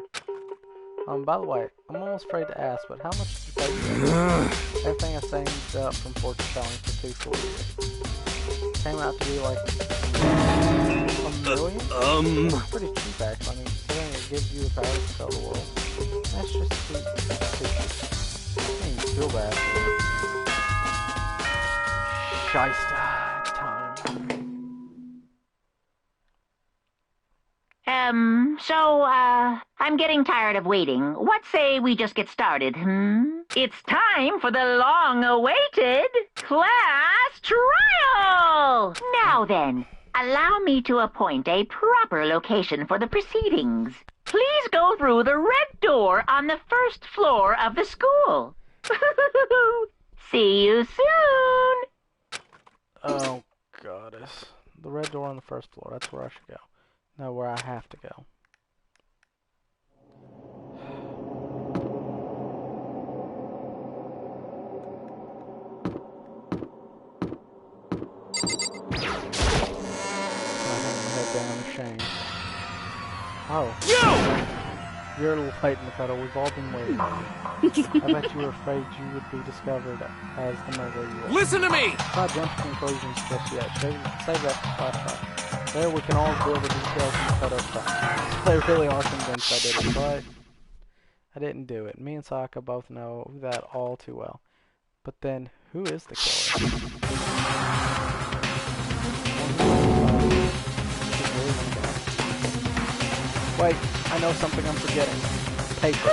By the way, I'm almost afraid to ask, but how much did you pay for it? Everything I saved up from fortune telling for 2 full years. Came out to be like $1 million? That's pretty cheap, actually. I mean, considering it gives you the power to control the world. That's just sweet. I mean, you feel bad for it. Shiesta. It's time. I'm getting tired of waiting. What say we just get started, It's time for the long-awaited class trial! Now then, allow me to appoint a proper location for the proceedings. Please go through the red door on the first floor of the school. See you soon! Oh, goddess. The red door on the first floor. That's where I should go. No, where I have to go. Head down the shame. Oh. You're late, Mikado. We've all been waiting. I bet you were afraid you would be discovered as the murderer you are. Listen to me! Let's not jump to conclusions just yet. Save that for last time. There we can all deal with the details in the photo time. They really are convinced I did it, but I didn't do it. Me and Sokka both know that all too well. But then, who is the killer? Wait, I know something I'm forgetting. Paper.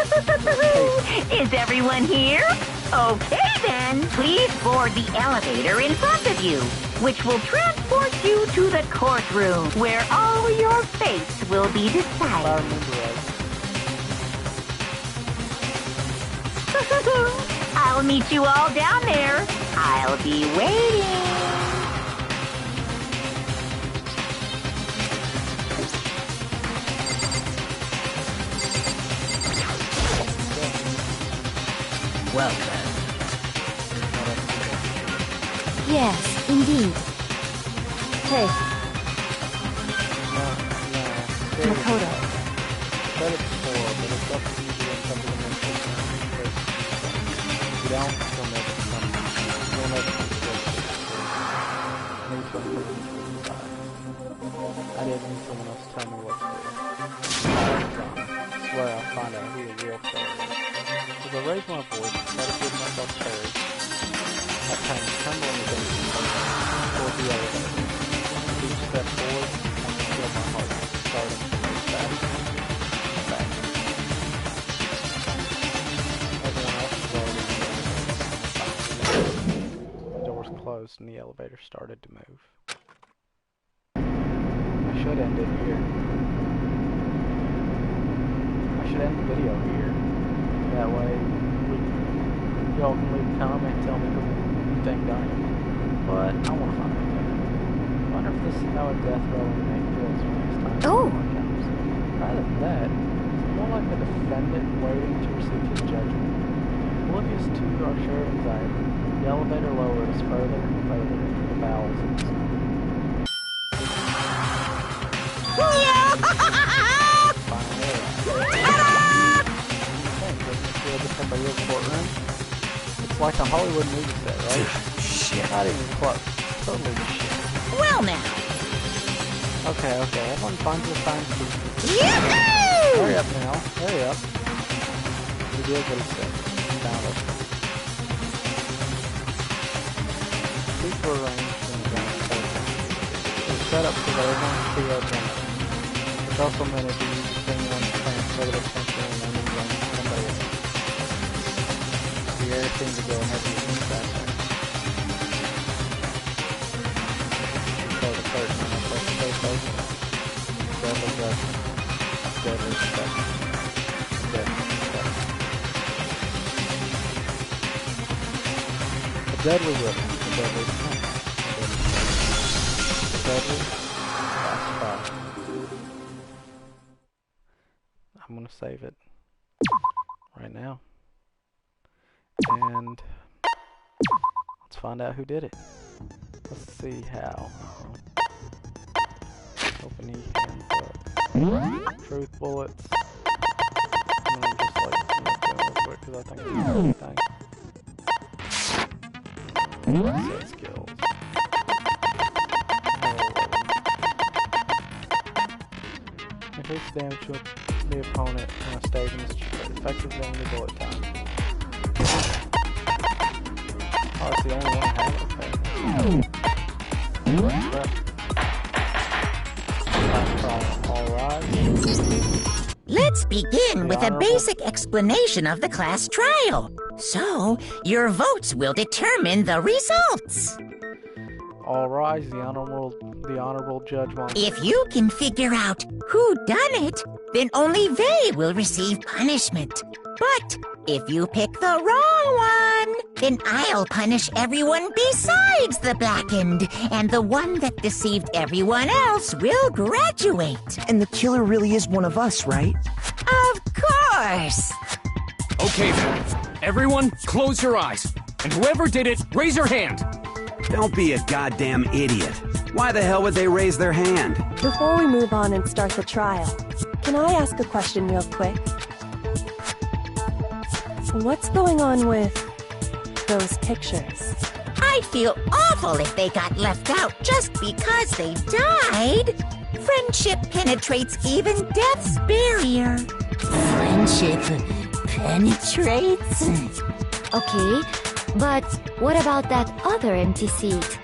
Is everyone here? Okay then, please board the elevator in front of you, which will transport you to the courtroom, where all your fates will be If I decided. remember right. I'll meet you all down there. I'll be waiting. Welcome. Yes, indeed. Hey, Makoto. Said it before, but it's up to you to do something to make it because if you don't, you'll never come. You'll never come to this. Need something to decide. I didn't need someone else to tell me what to do. find out who the real killer is. As I raised my voice and tried to give myself courage, that time trembling against toward the elevator. Each step forward, I could feel my heart starting to move faster and faster. Everyone else was already in the elevator. The doors closed and the elevator started to move. I should end it here. I should end the video here. That way, y'all can leave a comment and tell me who you think I am. But I want to find out better. I wonder if this is how a death row inmate feels for next time someone comes. Rather than that, it's more like the defendant waiting to receive his judgment. Oblivious to our shared anxiety, the elevator lowered us further and further into the bowels of the sun. A real courtroom. It's like a Hollywood movie set, right? Shit. Not even close. Totally shit. Well now. Okay. Everyone finds their time to Yahoo! hurry up now. Hurry up. We did what he said. Found it. These were arranged in the ground floor. It was set up so that everyone could see our demo. Which also meant it would use anyone to transfer their attention and then run somebody else. The air seemed to go heavy inside there. So the curtain on the first space open. Deadly judgment. Deadly respect. Deadly respect. A deadly ribbon. A deadly pen. A deadly last fire. I'm gonna save it right now. And let's find out who did it. Let's see how. Open e-handbook. Truth bullets. And then just like real quick because I think it's everything. Set skills. Increase damage to the opponent on a stage and effective than the bullet time. Oh, it's the only one I have. Okay. Let's begin with a basic explanation of the class trial. So, your votes will determine the results. All rise, the honorable judge wants. If you can figure out who done it, then only they will receive punishment. But if you pick the wrong one, then I'll punish everyone besides the blackened, and the one that deceived everyone else will graduate. And the killer really is one of us, right? Of course! Okay then, everyone close your eyes, and whoever did it, raise your hand. Don't be a goddamn idiot. Why the hell would they raise their hand? Before we move on and start the trial, can I ask a question real quick? What's going on with those pictures? I'd feel awful if they got left out just because they died. Friendship penetrates even death's barrier. Friendship penetrates? Okay, but what about that other empty seat?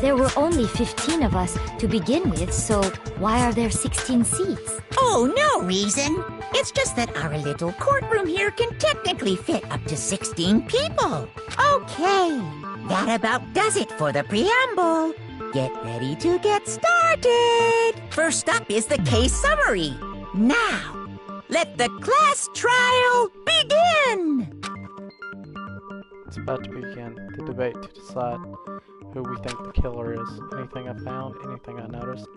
There were only 15 of us to begin with, so why are there 16 seats? Oh, no reason. It's just that our little courtroom here can technically fit up to 16 people. Okay, that about does it for the preamble. Get ready to get started. First up is the case summary. Now, let the class trial begin. It's about to begin the debate to decide who we think the killer is. Anything I found, anything I noticed,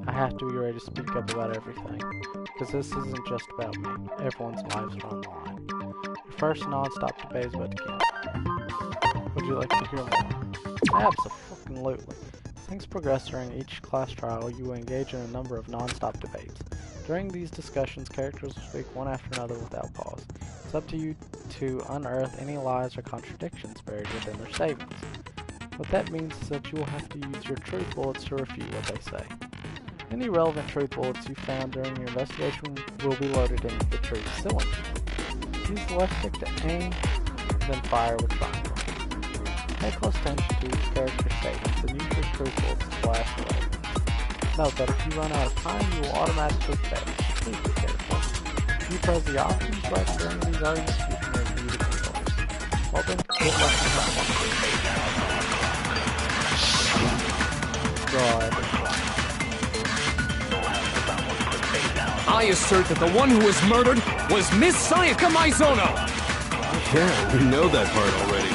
I have to be ready to speak up about everything. Because this isn't just about me. Everyone's lives are on the line. Your first non-stop debate is about to begin. Would you like to hear more? Absolutely. As things progress during each class trial, you will engage in a number of non-stop debates. During these discussions, characters will speak one after another without pause. It's up to you to unearth any lies or contradictions buried within their statements. What that means is that you will have to use your truth bullets to refute what they say. Any relevant truth bullets you found during your investigation will be loaded into the truth cylinder. Use the left stick to aim, then fire with triangle. Pay close attention to each character's statements and use your truth bullets to blast away. Note that if you run out of time, you will automatically fail, so please be careful. If you press the options button during these arguments, you can review the controls. Well then, good luck on that one. God. I assert that the one who was murdered was Miss Sayaka Maizono! Yeah, we know that part already.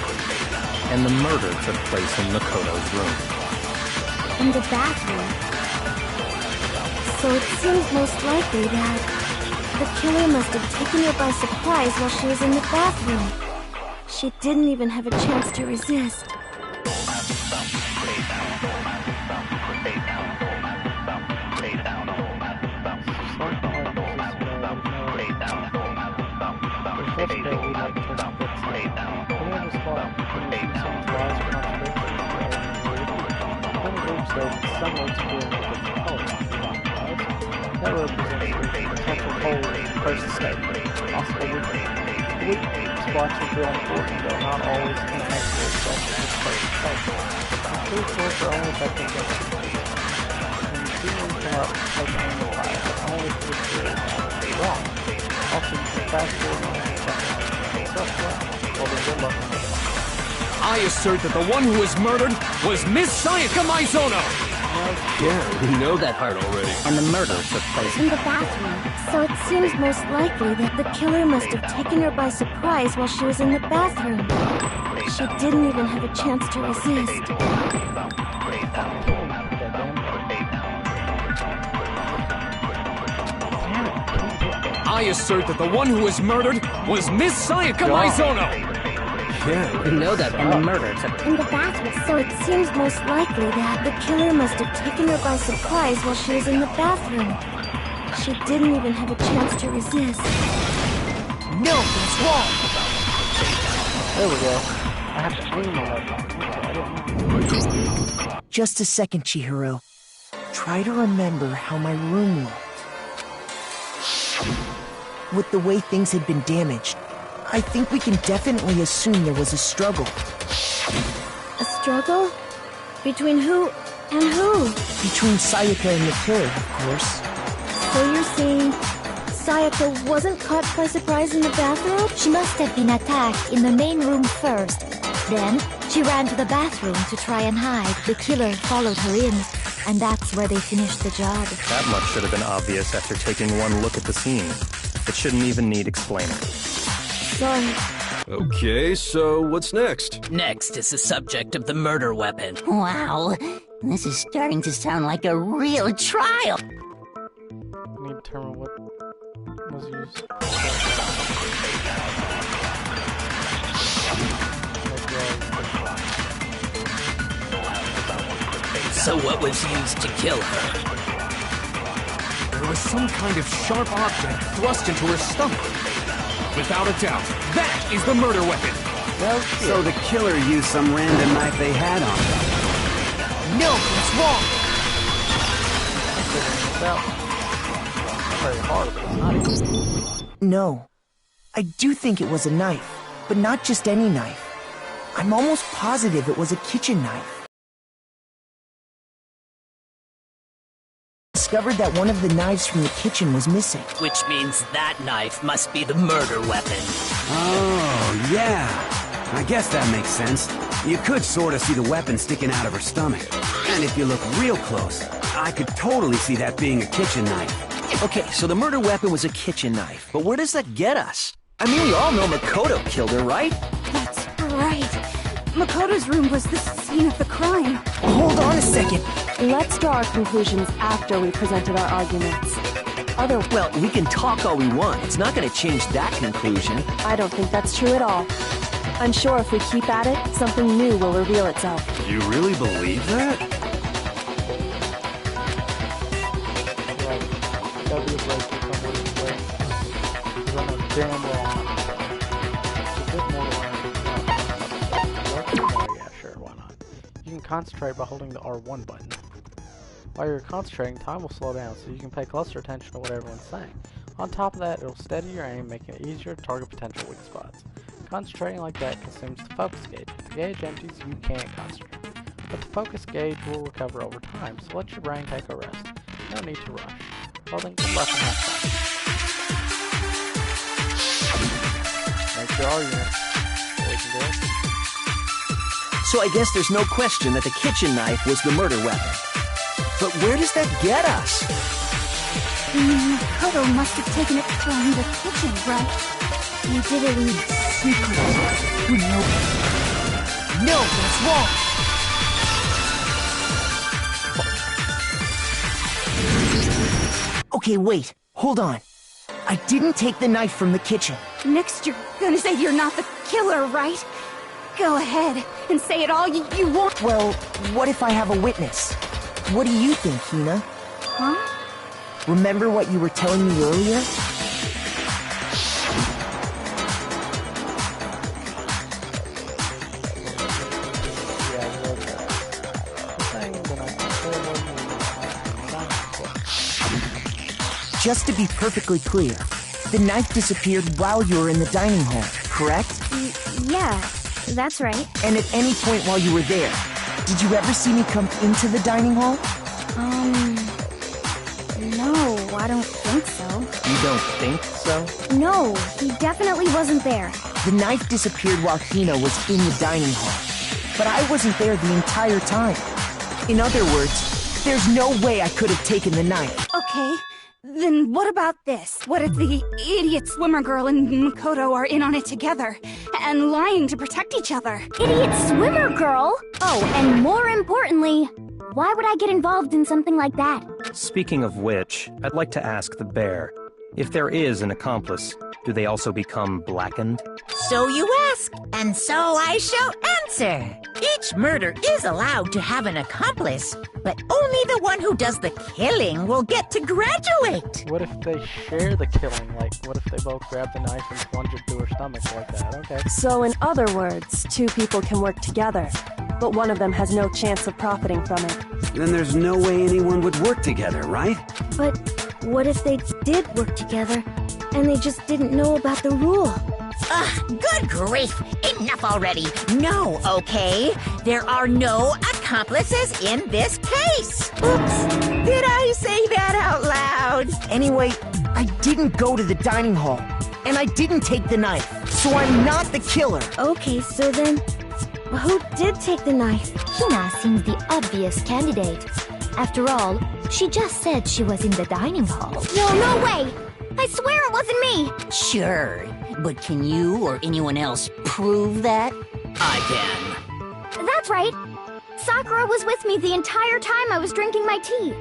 And the murder took place in Makoto's room. In the bathroom. So it seems most likely that the killer must have taken her by surprise while she was in the bathroom. She didn't even have a chance to resist. That represents the potential hole in the first statement. Possible weak spots are real important, though not always connected with the first statement. The truth bullets are only effective when you see them come up, take aim and fire, but only if the theory is wrong. Also, you can fast forward on the second. Well, then good luck on this one. I assert that the one who was murdered was Miss Sayaka Maizono! Yeah, we know that part already. And the murder took place In the bathroom. So it seems most likely that the killer must have taken her by surprise while she was in the bathroom. She didn't even have a chance to resist. I assert that the one who was murdered was Miss Sayaka Maizono! Yeah, we know that and the murder took In the bathroom. So it seems most likely that the killer must have taken her by surprise while she was in the bathroom. She didn't even have a chance to resist. No, that's wrong. There we go. I have to aim on that. Just a second, Chihiro. Try to remember how my room looked. With the way things had been damaged, I think we can definitely assume there was a struggle. A struggle? Between who and who? Between Sayaka and the killer, of course. So you're saying Sayaka wasn't caught by surprise in the bathroom? She must have been attacked in the main room first. Then, she ran to the bathroom to try and hide. The killer followed her in, and that's where they finished the job. That much should have been obvious after taking one look at the scene. It shouldn't even need explaining. Sorry. Okay, so what's next? Next is the subject of the murder weapon. Wow, this is starting to sound like a real trial. We need to determine what was used. So what was used to kill her? There was some kind of sharp object thrust into her stomach. Without a doubt, that is the murder weapon. So the killer used some random knife they had on them. No, that's wrong. Not very hard, but it's not easy. No. I do think it was a knife, but not just any knife. I'm almost positive it was a kitchen knife. Discovered that one of the knives from the kitchen was missing. Which means that knife must be the murder weapon. Oh, yeah. I guess that makes sense. You could sort of see the weapon sticking out of her stomach. And if you look real close, I could totally see that being a kitchen knife. Okay, so the murder weapon was a kitchen knife, but where does that get us? I mean, we all know Makoto killed her, right? That's right. Makoto's room was the scene of the crime. Hold on a second. Let's draw our conclusions after we presented our arguments. Well, we can talk all we want. It's not going to change that conclusion. I don't think that's true at all. I'm sure if we keep at it, something new will reveal itself. You really believe that? That'd be a break for somebody to play. Because I know damn well it's a bit more to learn. Oh yeah, sure, why not? You can concentrate by holding the R1 button. While you're concentrating, time will slow down so you can pay closer attention to what everyone's saying. On top of that, it'll steady your aim, making it easier to target potential weak spots. Concentrating like that consumes the focus gauge. If the gauge empties, you can't concentrate. But the focus gauge will recover over time, so let your brain take a rest. No need to rush. Holding the button half time. Make sure all units, boys and girls. So I guess there's no question that the kitchen knife was the murder weapon. But where does that get us? Makoto must have taken it from the kitchen, right? You did it in secret. No, that's wrong. Okay, wait. Hold on. I didn't take the knife from the kitchen. Next, you're gonna say you're not the killer, right? Go ahead and say it all you want. Well, what if I have a witness? What do you think, Hina? Huh? Remember what you were telling me earlier? Just to be perfectly clear, the knife disappeared while you were in the dining hall, correct? Yeah, that's right. And at any point while you were there, did you ever see me come into the dining hall? No, I don't think so. You don't think so? No, he definitely wasn't there. The knife disappeared while Hina was in the dining hall. But I wasn't there the entire time. In other words, there's no way I could have taken the knife. Okay, then what about this? What if the idiot swimmer girl and Makoto are in on it together and lying to protect each other? Idiot swimmer girl? Oh, and more importantly, why would I get involved in something like that? Speaking of which, I'd like to ask the bear, if there is an accomplice, do they also become blackened? So you ask, and so I shall answer. Each murder is allowed to have an accomplice, but only the one who does the killing will get to graduate. What if they share the killing? Like, what if they both grab the knife and plunge it through her stomach like that? Okay. So in other words, two people can work together, but one of them has no chance of profiting from it. Then there's no way anyone would work together, right? But what if they did work together, and they just didn't know about the rule? Good grief! Enough already! No, okay? There are no accomplices in this case! Oops! Did I say that out loud? Anyway, I didn't go to the dining hall, and I didn't take the knife, so I'm not the killer. Okay, so then, who did take the knife? Hina seems the obvious candidate. After all, she just said she was in the dining hall. No way! I swear it wasn't me! Sure, but can you or anyone else prove that? I can. That's right. Sakura was with me the entire time I was drinking my tea.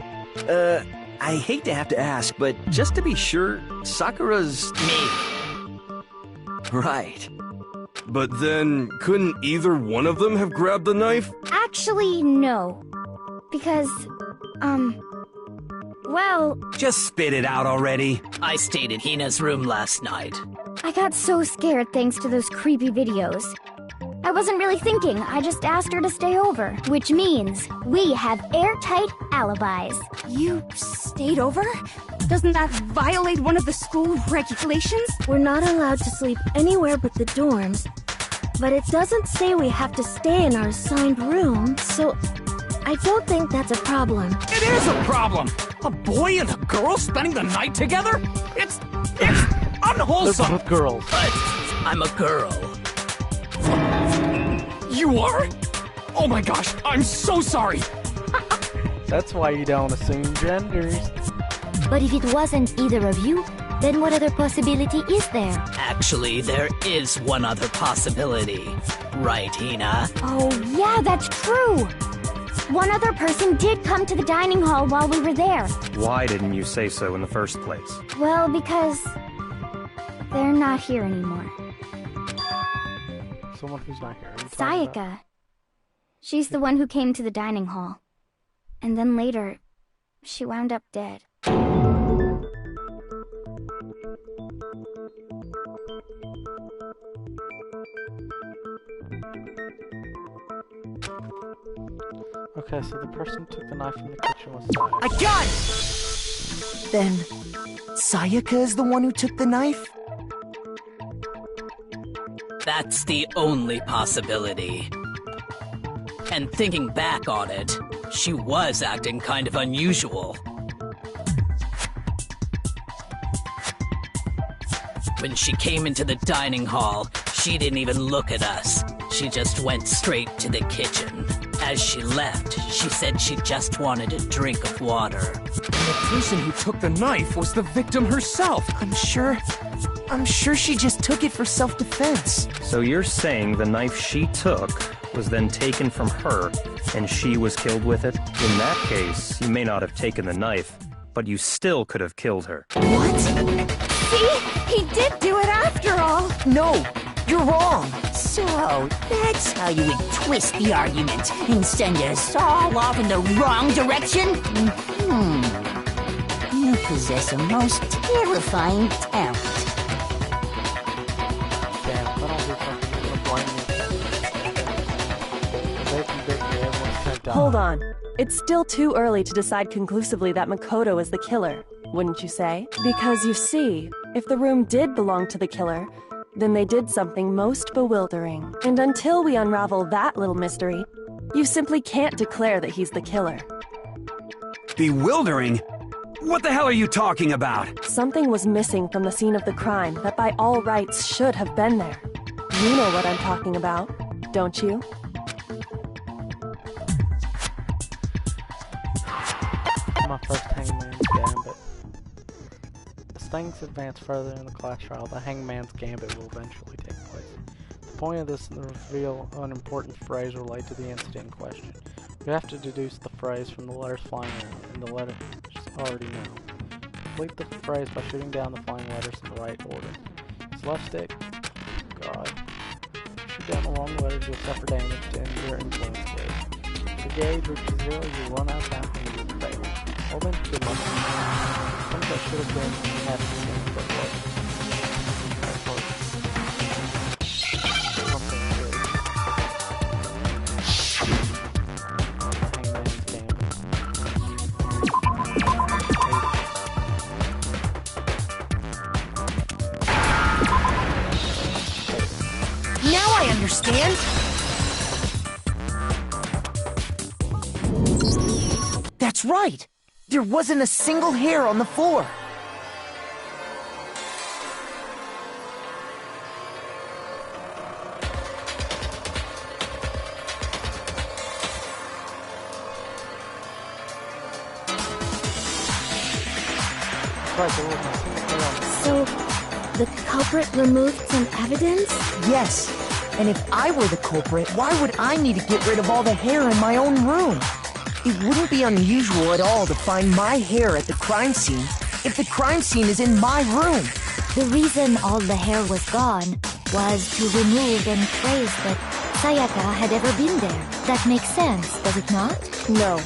I hate to have to ask, but just to be sure, Sakura's... Me. Right. But then, couldn't either one of them have grabbed the knife? Actually, no. Because, well... Just spit it out already. I stayed in Hina's room last night. I got so scared thanks to those creepy videos. I wasn't really thinking, I just asked her to stay over. Which means, we have airtight alibis. You stayed over? Doesn't that violate one of the school regulations? We're not allowed to sleep anywhere but the dorms. But it doesn't say we have to stay in our assigned room, so... I don't think that's a problem. It is a problem! A boy and a girl spending the night together? It's unwholesome! They're both girls. But I'm a girl. You are? Oh my gosh, I'm so sorry! That's why you don't assume genders. But if it wasn't either of you, then what other possibility is there? Actually, there is one other possibility. Right, Hina? Oh, yeah, that's true! One other person did come to the dining hall while we were there. Why didn't you say so in the first place? Well, because... they're not here anymore. Someone who's not here. What are you talking about? Sayaka. She's the one who came to the dining hall. And then later, she wound up dead. Okay, so the person who took the knife from the kitchen was Sayaka. I got it! Then, Sayaka is the one who took the knife? That's the only possibility. And thinking back on it, she was acting kind of unusual. When she came into the dining hall, she didn't even look at us. She just went straight to the kitchen. As she left, she said she just wanted a drink of water. And the person who took the knife was the victim herself. I'm sure she just took it for self-defense. So you're saying the knife she took was then taken from her, and she was killed with it? In that case, you may not have taken the knife, but you still could have killed her. What? See? He did do it after all! No! You're wrong! So, that's how you would twist the argument and send us all off in the wrong direction? You possess a most terrifying talent. Damn, if I don't do something, I'm gonna blame you. They convict me, everyone's gonna die. Hold on. It's still too early to decide conclusively that Makoto is the killer, wouldn't you say? Because you see, if the room did belong to the killer, then they did something most bewildering. And until we unravel that little mystery, you simply can't declare that he's the killer. Bewildering? What the hell are you talking about? Something was missing from the scene of the crime that by all rights should have been there. You know what I'm talking about, don't you? My first Hangman's Gambit. As things advance further in the class trial, the Hangman's Gambit will eventually take place. The point of this is to reveal an important phrase related to the incident in question. You have to deduce the phrase from the letters flying in the letters already know. Complete the phrase by shooting down the flying letters in the right order. It's left stick. God. Shoot down the wrong letters, you'll suffer damage to end your influence gauge. If the gauge reaches 0, you run out of time and you will fail. Well then, good luck. Something that should have been half the same, but wasn't. Something good. Hangman's Gambit. Now I understand! That's right! There wasn't a single hair on the floor! So, the culprit removed some evidence? Yes. And if I were the culprit, why would I need to get rid of all the hair in my own room? It wouldn't be unusual at all to find my hair at the crime scene if the crime scene is in my room. The reason all the hair was gone was to remove any trace that Sayaka had ever been there. That makes sense, does it not? No.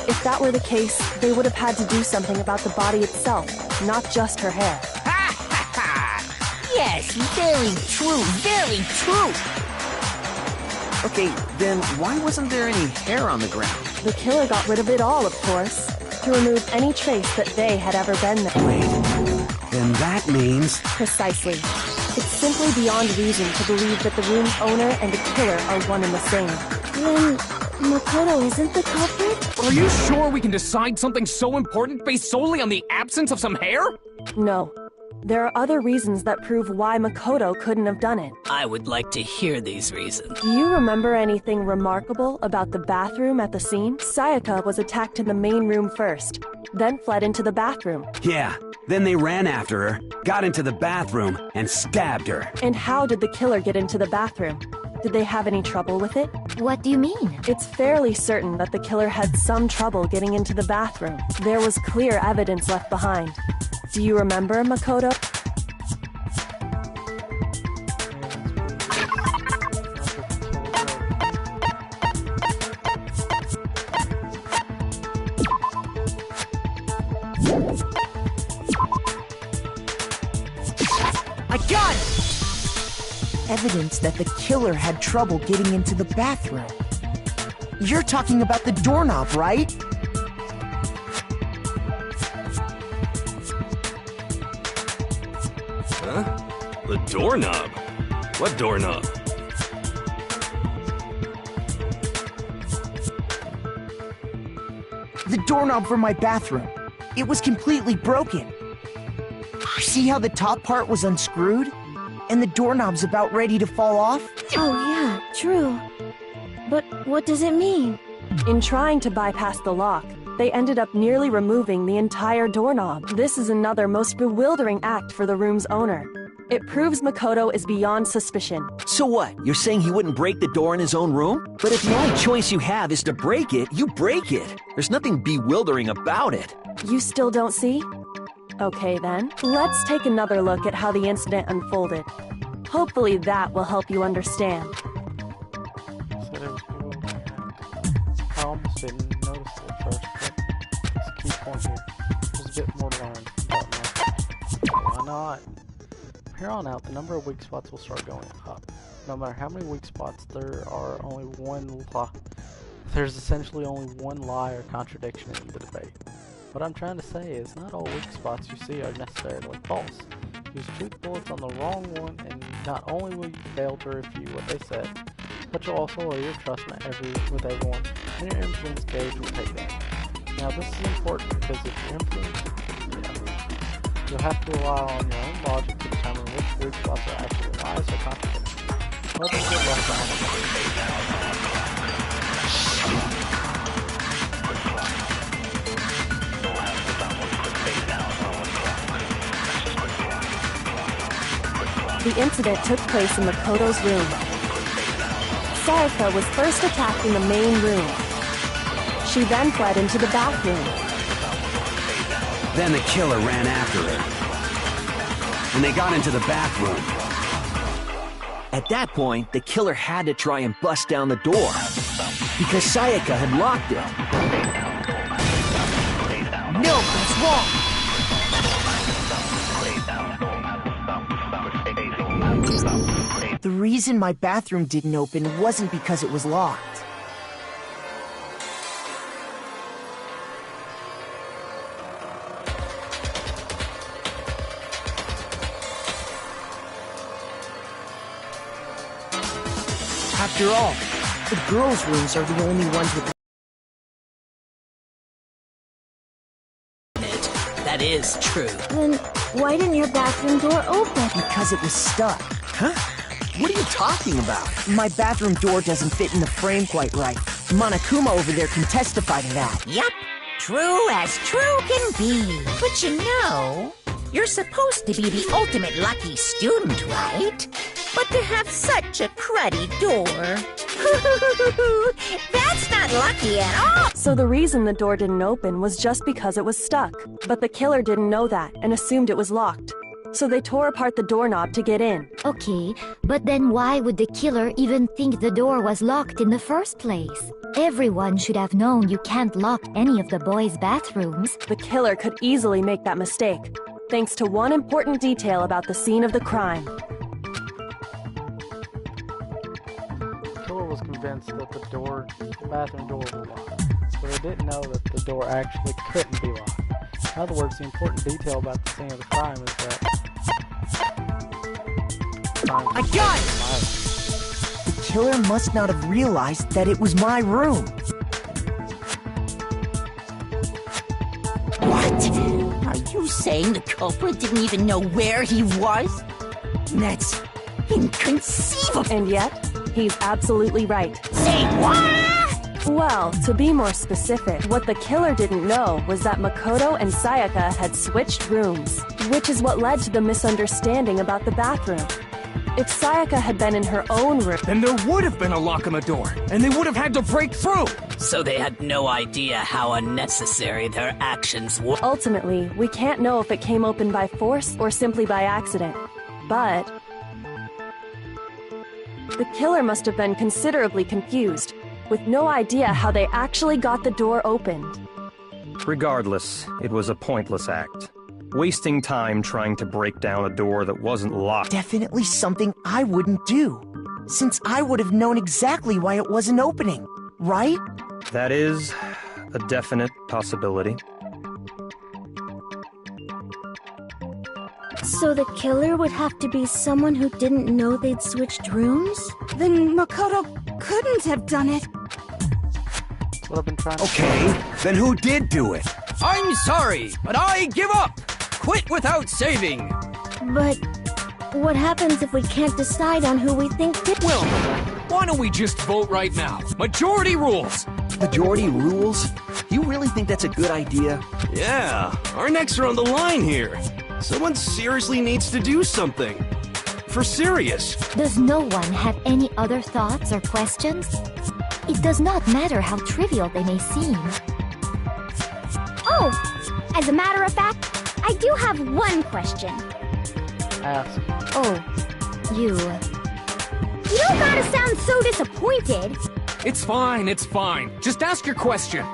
If that were the case, they would have had to do something about the body itself, not just her hair. Yes, very true, very true. Okay, then why wasn't there any hair on the ground? The killer got rid of it all, of course, to remove any trace that they had ever been there. Wait, then that means... Precisely. It's simply beyond reason to believe that the room's owner and the killer are one and the same. Then, Makoto isn't the culprit? Are you sure we can decide something so important based solely on the absence of some hair? No. There are other reasons that prove why Makoto couldn't have done it. I would like to hear these reasons. Do you remember anything remarkable about the bathroom at the scene? Sayaka was attacked in the main room first, then fled into the bathroom. Yeah, then they ran after her, got into the bathroom, and stabbed her. And how did the killer get into the bathroom? Did they have any trouble with it? What do you mean? It's fairly certain that the killer had some trouble getting into the bathroom. There was clear evidence left behind. Do you remember, Makoto? I got it! Evidence that the killer had trouble getting into the bathroom. You're talking about the doorknob, right? Huh? The doorknob? What doorknob? The doorknob for my bathroom. It was completely broken. See how the top part was unscrewed? And the doorknob's about ready to fall off? Oh yeah, true. But what does it mean? In trying to bypass the lock, they ended up nearly removing the entire doorknob. This is another most bewildering act for the room's owner. It proves Makoto is beyond suspicion. So what? You're saying he wouldn't break the door in his own room? But if the only choice you have is to break it, you break it. There's nothing bewildering about it. You still don't see? Okay then, let's take another look at how the incident unfolded. Hopefully that will help you understand. Said it was bewildering. I almost didn't notice it at first, but it's a key point here. There's a bit more to learn about Makoto. Why not? From here on out, the number of weak spots will start going up. No matter how many weak spots, there's essentially only one lie or contradiction in the debate. What I'm trying to say is, not all weak spots you see are necessarily false. Use truth bullets on the wrong one, and not only will you fail to refute what they said, but you'll also lay your trust with everyone, and your influence gauge will take that. Now this is important because if your influence, you'll have to rely on your own logic to determine which weak spots are actually lies or contradictions. Well, then good luck on The incident took place in Makoto's room. Sayaka was first attacked in the main room. She then fled into the bathroom. Then the killer ran after her. And they got into the bathroom. At that point, the killer had to try and bust down the door. Because Sayaka had locked it. No, that's wrong! The reason my bathroom didn't open wasn't because it was locked. After all, the girls' rooms are the only ones with... That is true. Then why didn't your bathroom door open? Because it was stuck. Huh? What are you talking about? My bathroom door doesn't fit in the frame quite right. Monokuma over there can testify to that. Yup, true as true can be. But you know, you're supposed to be the ultimate lucky student, right? But to have such a cruddy door... That's not lucky at all! So the reason the door didn't open was just because it was stuck. But the killer didn't know that and assumed it was locked. So they tore apart the doorknob to get in. Okay, but then why would the killer even think the door was locked in the first place? Everyone should have known you can't lock any of the boys' bathrooms. The killer could easily make that mistake, thanks to one important detail about the scene of the crime. The killer was convinced that the bathroom door was locked, so they didn't know that the door actually couldn't be locked. In other words, the important detail about the scene of the crime is that... I got it! The killer must not have realized that it was my room. What? Are you saying the culprit didn't even know where he was? That's inconceivable. And yet, he's absolutely right. Say what? Well, to be more specific, what the killer didn't know was that Makoto and Sayaka had switched rooms, which is what led to the misunderstanding about the bathroom. If Sayaka had been in her own room, then there would have been a lock on the door, and they would have had to break through! So they had no idea how unnecessary their actions were. Ultimately, we can't know if it came open by force or simply by accident. But the killer must have been considerably confused, with no idea how they actually got the door opened. Regardless, it was a pointless act. Wasting time trying to break down a door that wasn't locked. Definitely something I wouldn't do, since I would have known exactly why it wasn't opening. right? That is a definite possibility. So the killer would have to be someone who didn't know they'd switched rooms? Then Makoto couldn't have done it. What I've been trying to Okay, then who did do it? I'm sorry, but I give up! Quit without saving! But what happens if we can't decide on who we think did? Well, why don't we just vote right now? Majority rules! Majority rules? You really think that's a good idea? Yeah, our necks are on the line here. Someone seriously needs to do something. For serious. Does no one have any other thoughts or questions? It does not matter how trivial they may seem. Oh, as a matter of fact, I do have one question. ask. Oh, you... You don't gotta sound so disappointed. It's fine, it's fine. Just ask your question.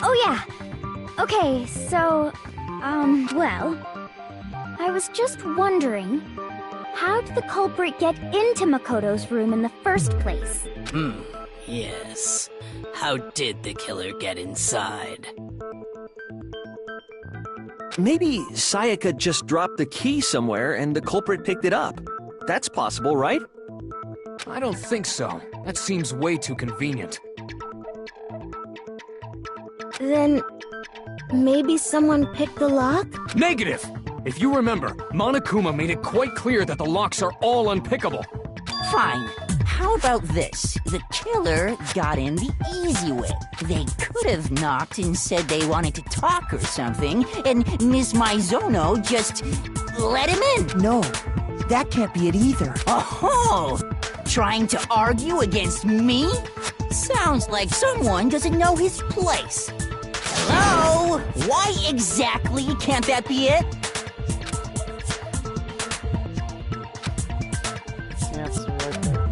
Oh yeah. Okay, so, well, I was just wondering, how did the culprit get into Makoto's room in the first place? Yes. How did the killer get inside? Maybe Sayaka just dropped the key somewhere and the culprit picked it up. That's possible, right? I don't think so. That seems way too convenient. Then... maybe someone picked the lock? Negative! If you remember, Monokuma made it quite clear that the locks are all unpickable. Fine. How about this? The killer got in the easy way. They could have knocked and said they wanted to talk or something, and Miss Maizono just let him in. No, that can't be it either. Oh, trying to argue against me? Sounds like someone doesn't know his place. Hello? Why exactly can't that be it? Yes, right there.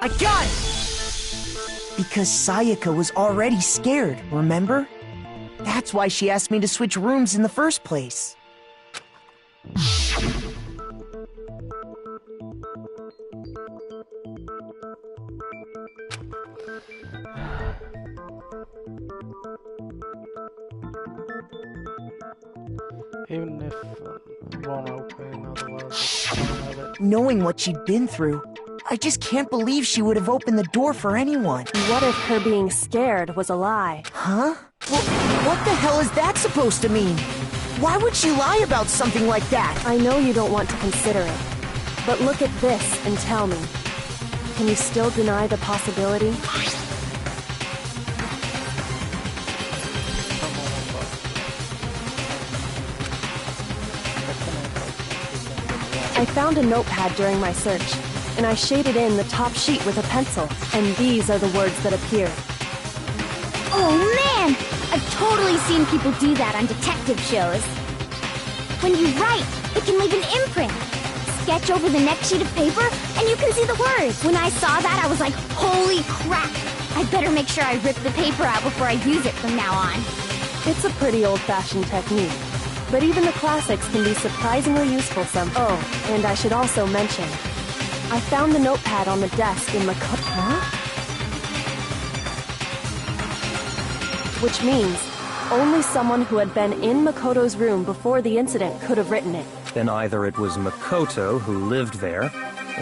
I got it! Because Sayaka was already scared, remember? That's why she asked me to switch rooms in the first place. Even if it won't open, otherwise it's have it. Knowing what she'd been through, I just can't believe she would have opened the door for anyone. What if her being scared was a lie? Huh? Well, what the hell is that supposed to mean? Why would she lie about something like that? I know you don't want to consider it, but look at this and tell me. Can you still deny the possibility? I found a notepad during my search, and I shaded in the top sheet with a pencil, and these are the words that appeared. Oh man! I've totally seen people do that on detective shows. When you write, it can leave an imprint. Sketch over the next sheet of paper, and you can see the words. When I saw that, I was like, holy crap! I'd better make sure I rip the paper out before I use it from now on. It's a pretty old-fashioned technique, but even the classics can be surprisingly useful sometimes. Oh, and I should also mention, I found the notepad on the desk in Makoto. Huh? Which means only someone who had been in Makoto's room before the incident could have written it. Then either it was Makoto who lived there,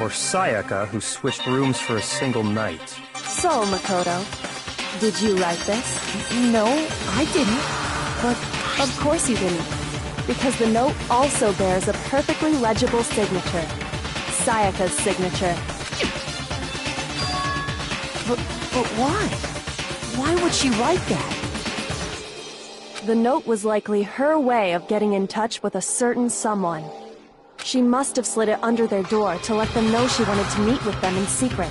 or Sayaka who switched rooms for a single night. So, Makoto, did you write this? No, I didn't. But of course you didn't, because the note also bears a perfectly legible signature. Sayaka's signature. But why? Why would she write that? The note was likely her way of getting in touch with a certain someone. She must have slid it under their door to let them know she wanted to meet with them in secret.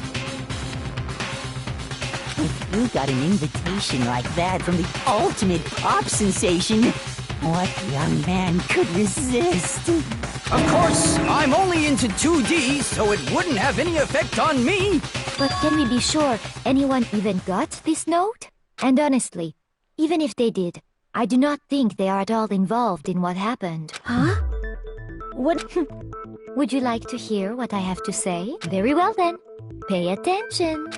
If you got an invitation like that from the ultimate pop sensation, What young man could resist? Of course, I'm only into 2D, so it wouldn't have any effect on me. But can we be sure anyone even got this note? And honestly, even if they did, I do not think they are at all involved in what happened. Huh? What? Would you like to hear what I have to say? Very well then. Pay attention.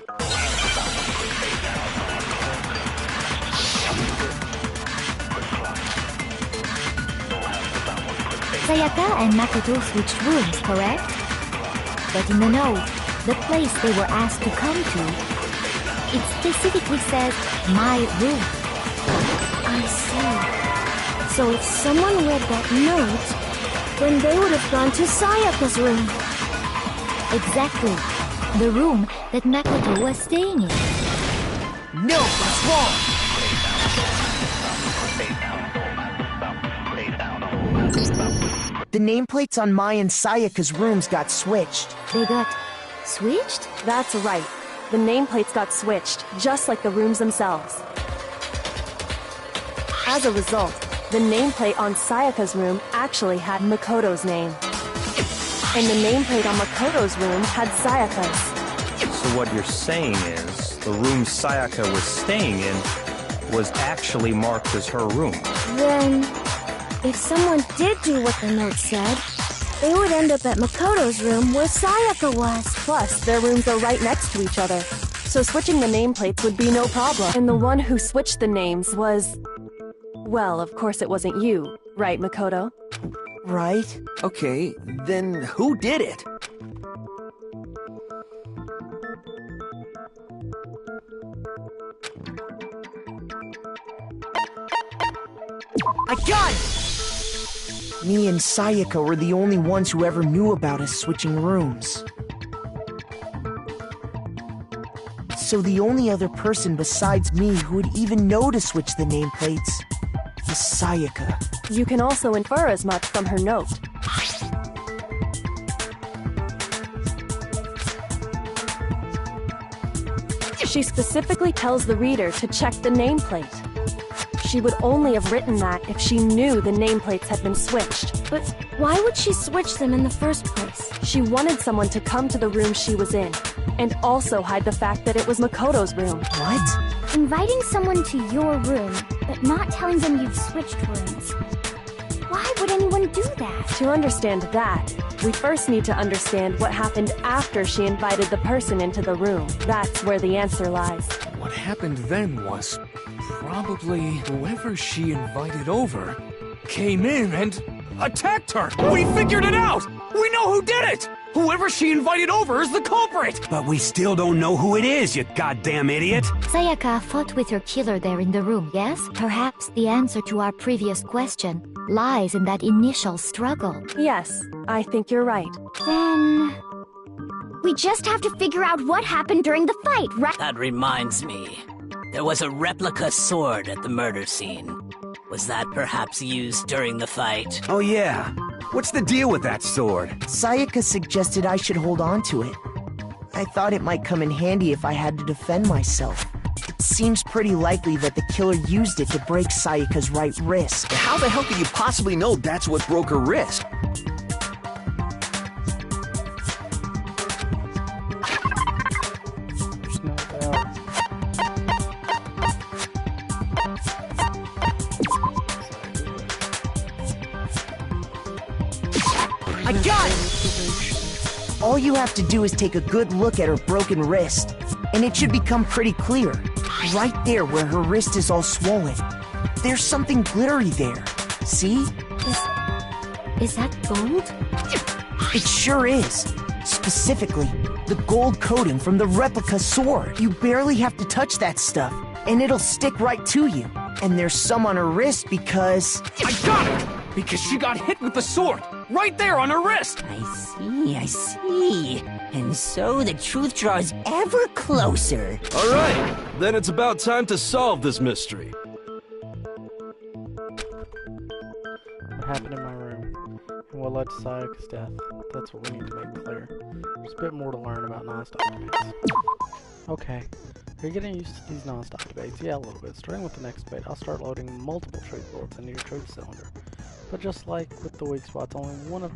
Sayaka and Makoto switched rooms, correct? But in the note, the place they were asked to come to, it specifically says, my room. I see. So if someone read that note, then they would have gone to Sayaka's room. Exactly. The room that Makoto was staying in. No, that's wrong! The nameplates on Mai and Sayaka's rooms got switched. They got switched? That's right. The nameplates got switched, just like the rooms themselves. As a result, the nameplate on Sayaka's room actually had Makoto's name. And the nameplate on Makoto's room had Sayaka's. So what you're saying is, the room Sayaka was staying in was actually marked as her room. Then, if someone did do what the note said, they would end up at Makoto's room where Sayaka was. Plus, their rooms are right next to each other, so switching the nameplates would be no problem. And the one who switched the names was... Well, of course it wasn't you, right, Makoto? Right? Okay, then who did it? I got it! Me and Sayaka were the only ones who ever knew about us switching rooms. So the only other person besides me who would even know to switch the nameplates was Sayaka. You can also infer as much from her note. She specifically tells the reader to check the nameplate. She would only have written that if she knew the nameplates had been switched. But why would she switch them in the first place? She wanted someone to come to the room she was in, and also hide the fact that it was Makoto's room. What? Inviting someone to your room, but not telling them you've switched rooms. Why would anyone do that? To understand that, we first need to understand what happened after she invited the person into the room. That's where the answer lies. What happened then was probably whoever she invited over came in and attacked her. We figured it out! We know who did it! Whoever she invited over is the culprit! But we still don't know who it is, you goddamn idiot! Sayaka fought with her killer there in the room, yes? Perhaps the answer to our previous question lies in that initial struggle. Yes, I think you're right. Then... we just have to figure out what happened during the fight, right? That reminds me. There was a replica sword at the murder scene. Was that perhaps used during the fight? Oh yeah. What's the deal with that sword? Sayaka suggested I should hold on to it. I thought it might come in handy if I had to defend myself. It seems pretty likely that the killer used it to break Sayaka's right wrist. How the hell could you possibly know that's what broke her wrist? There's no doubt. I got it! All you have to do is take a good look at her broken wrist, and it should become pretty clear. Right there where her wrist is all swollen. There's something glittery there. See? Is that gold? It sure is. Specifically, the gold coating from the replica sword. You barely have to touch that stuff, and it'll stick right to you. And there's some on her wrist because... I got it! Because she got hit with the sword! Right there on her wrist! I see. And so the truth draws ever closer. All right, then it's about time to solve this mystery. What happened in my room, and what led to Sayaka's death. That's what we need to make clear. There's a bit more to learn about Nas documents. Okay, you're getting used to these non-stop debates. Yeah, a little bit. Starting with the next debate, I'll start loading multiple truth bullets into your truth cylinder. But just like with the weak spots, only one of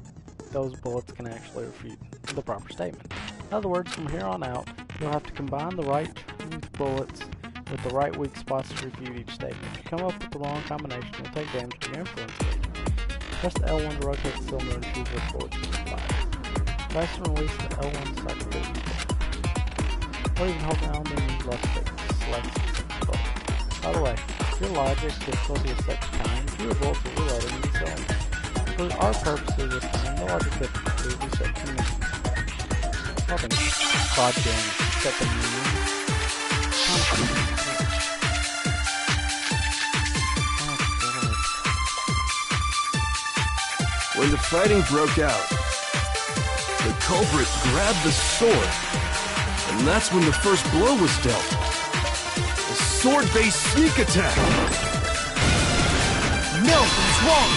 those bullets can actually refute the proper statement. In other words, from here on out, you'll have to combine the right truth bullets with the right weak spots to refute each statement. If you come up with the wrong combination, you'll take damage from your influence gauge. Press the L1 to rotate the cylinder and choose which bullet you can fire. Press and release the L1 to select the bullet. Or even hold down the left stick to select the bullet. By the way, if your logic difficulty is set to time, fewer bullets will be loaded in the cylinder. For our purposes this time, the logic difficulty will be set to minimum. Nothing goddamn set to minimum. When the fighting broke out, the culprit grabbed the sword, and that's when the first blow was dealt. A sword-based sneak attack! No, he's wrong!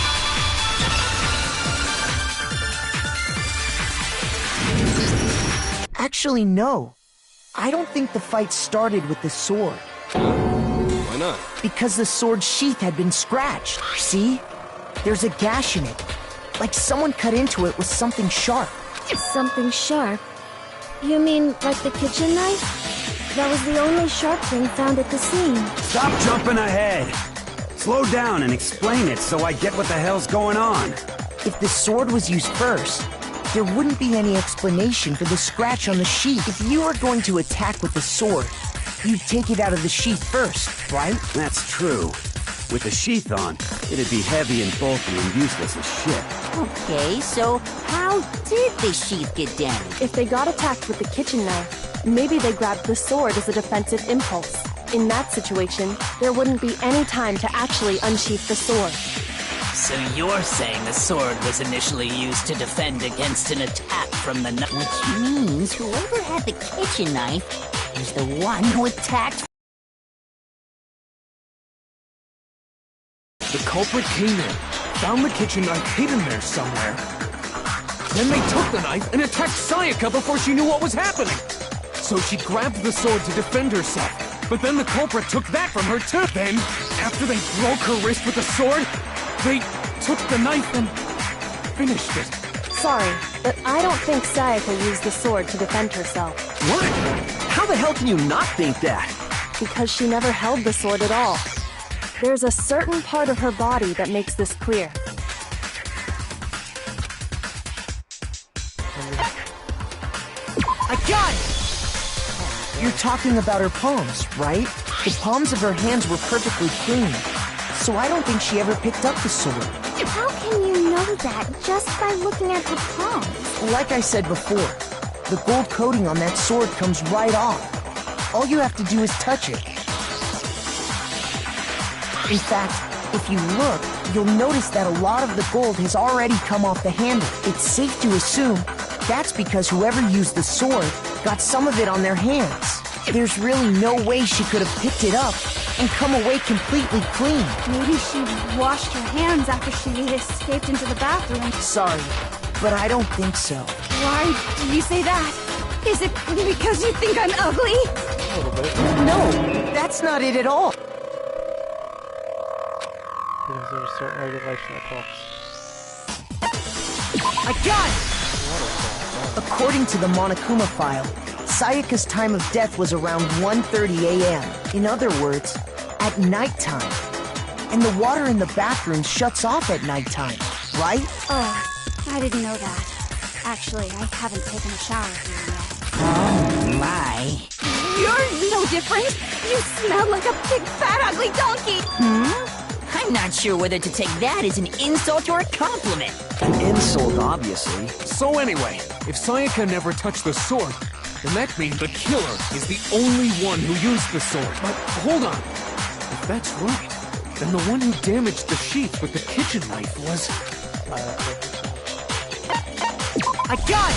Actually, no. I don't think the fight started with the sword. Why not? Because the sword's sheath had been scratched. See? There's a gash in it. Like someone cut into it with something sharp. Something sharp? You mean like the kitchen knife? That was the only sharp thing found at the scene. Stop jumping ahead! Slow down and explain it so I get what the hell's going on. If the sword was used first, there wouldn't be any explanation for the scratch on the sheath. If you were going to attack with the sword, you'd take it out of the sheath first, right? That's true. With the sheath on, it'd be heavy and bulky and useless as shit. Okay, so how did the sheath get damaged? If they got attacked with the kitchen knife, maybe they grabbed the sword as a defensive impulse. In that situation, there wouldn't be any time to actually unsheath the sword. So you're saying the sword was initially used to defend against an attack from the knife? Which means whoever had the kitchen knife was the one who attacked. The culprit came in, found the kitchen knife hidden there somewhere. Then they took the knife and attacked Sayaka before she knew what was happening. So she grabbed the sword to defend herself, but then the culprit took that from her too. Then, after they broke her wrist with the sword, they took the knife and finished it. Sorry, but I don't think Sayaka used the sword to defend herself. What? How the hell can you not think that? Because she never held the sword at all. There's a certain part of her body that makes this clear. I got it! You're talking about her palms, right? The palms of her hands were perfectly clean, so I don't think she ever picked up the sword. How can you know that just by looking at her palms? Like I said before, the gold coating on that sword comes right off. All you have to do is touch it. In fact, if you look, you'll notice that a lot of the gold has already come off the handle. It's safe to assume that's because whoever used the sword got some of it on their hands. There's really no way she could have picked it up and come away completely clean. Maybe she washed her hands after she escaped into the bathroom. Sorry, but I don't think so. Why do you say that? Is it because you think I'm ugly? A little bit. No, that's not it at all. Because there's a certain regulation that talks. I got it! According to the Monokuma file, Sayaka's time of death was around 1:30 a.m. In other words, at nighttime. And the water in the bathroom shuts off at nighttime, right? Oh, I didn't know that. Actually, I haven't taken a shower here yet. Oh my. You're no different. You smell like a big fat ugly donkey. I'm not sure whether to take that as an insult or a compliment. An insult, obviously. So anyway, if Sayaka never touched the sword, then that means the killer is the only one who used the sword. But hold on. If that's right, then the one who damaged the sheath with the kitchen knife was... I got it!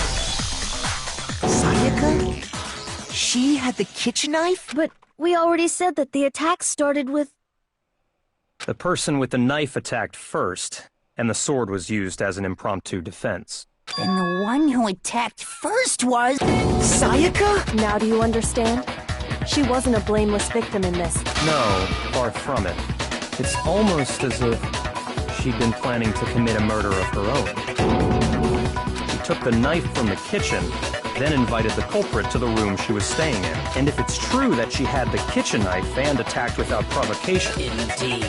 Sayaka? She had the kitchen knife? But we already said that the attack started with... The person with the knife attacked first, and the sword was used as an impromptu defense. Then the one who attacked first was... Sayaka? Now do you understand? She wasn't a blameless victim in this. No, far from it. It's almost as if she'd been planning to commit a murder of her own. She took the knife from the kitchen, then invited the culprit to the room she was staying in. And if it's true that she had the kitchen knife and attacked without provocation... Indeed.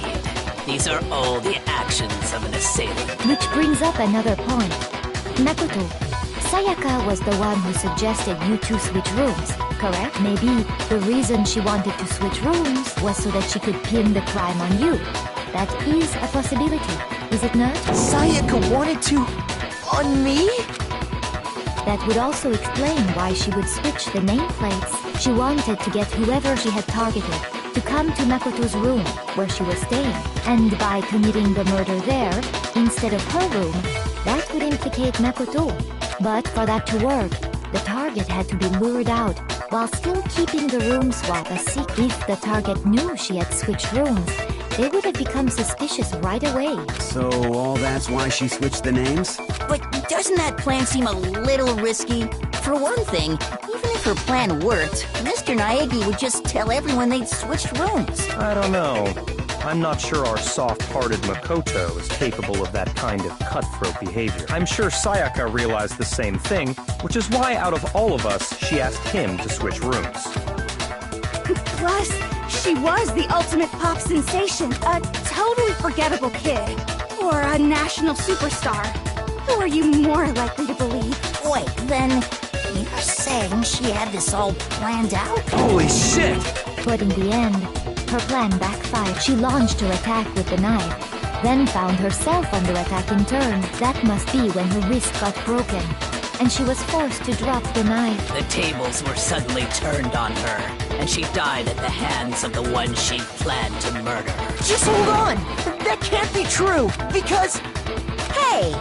These are all the actions of an assailant. Which brings up another point. Makoto, Sayaka was the one who suggested you two switch rooms, correct? Maybe the reason she wanted to switch rooms was so that she could pin the crime on you. That is a possibility, is it not? Sayaka wanted to... on me? That would also explain why she would switch the nameplates. She wanted to get whoever she had targeted to come to Makoto's room, where she was staying. And by committing the murder there, instead of her room, that would implicate Makoto. But for that to work, the target had to be lured out, while still keeping the room swap a secret. If the target knew she had switched rooms, they would have become suspicious right away. So all that's why she switched the names? But doesn't that plan seem a little risky? For one thing, even if her plan worked, Mr. Naegi would just tell everyone they'd switched rooms. I don't know. I'm not sure our soft-hearted Makoto is capable of that kind of cutthroat behavior. I'm sure Sayaka realized the same thing, which is why out of all of us, she asked him to switch rooms. Plus, she was the ultimate pop sensation, a totally forgettable kid, or a national superstar. Who are you more likely to believe? Wait, then you're saying she had this all planned out? Holy shit! But in the end, her plan backfired. She launched her attack with the knife, then found herself under attack in turn. That must be when her wrist got broken, and she was forced to drop the knife. The tables were suddenly turned on her, and she died at the hands of the one she'd planned to murder. Just hold on! That can't be true, because... Hey!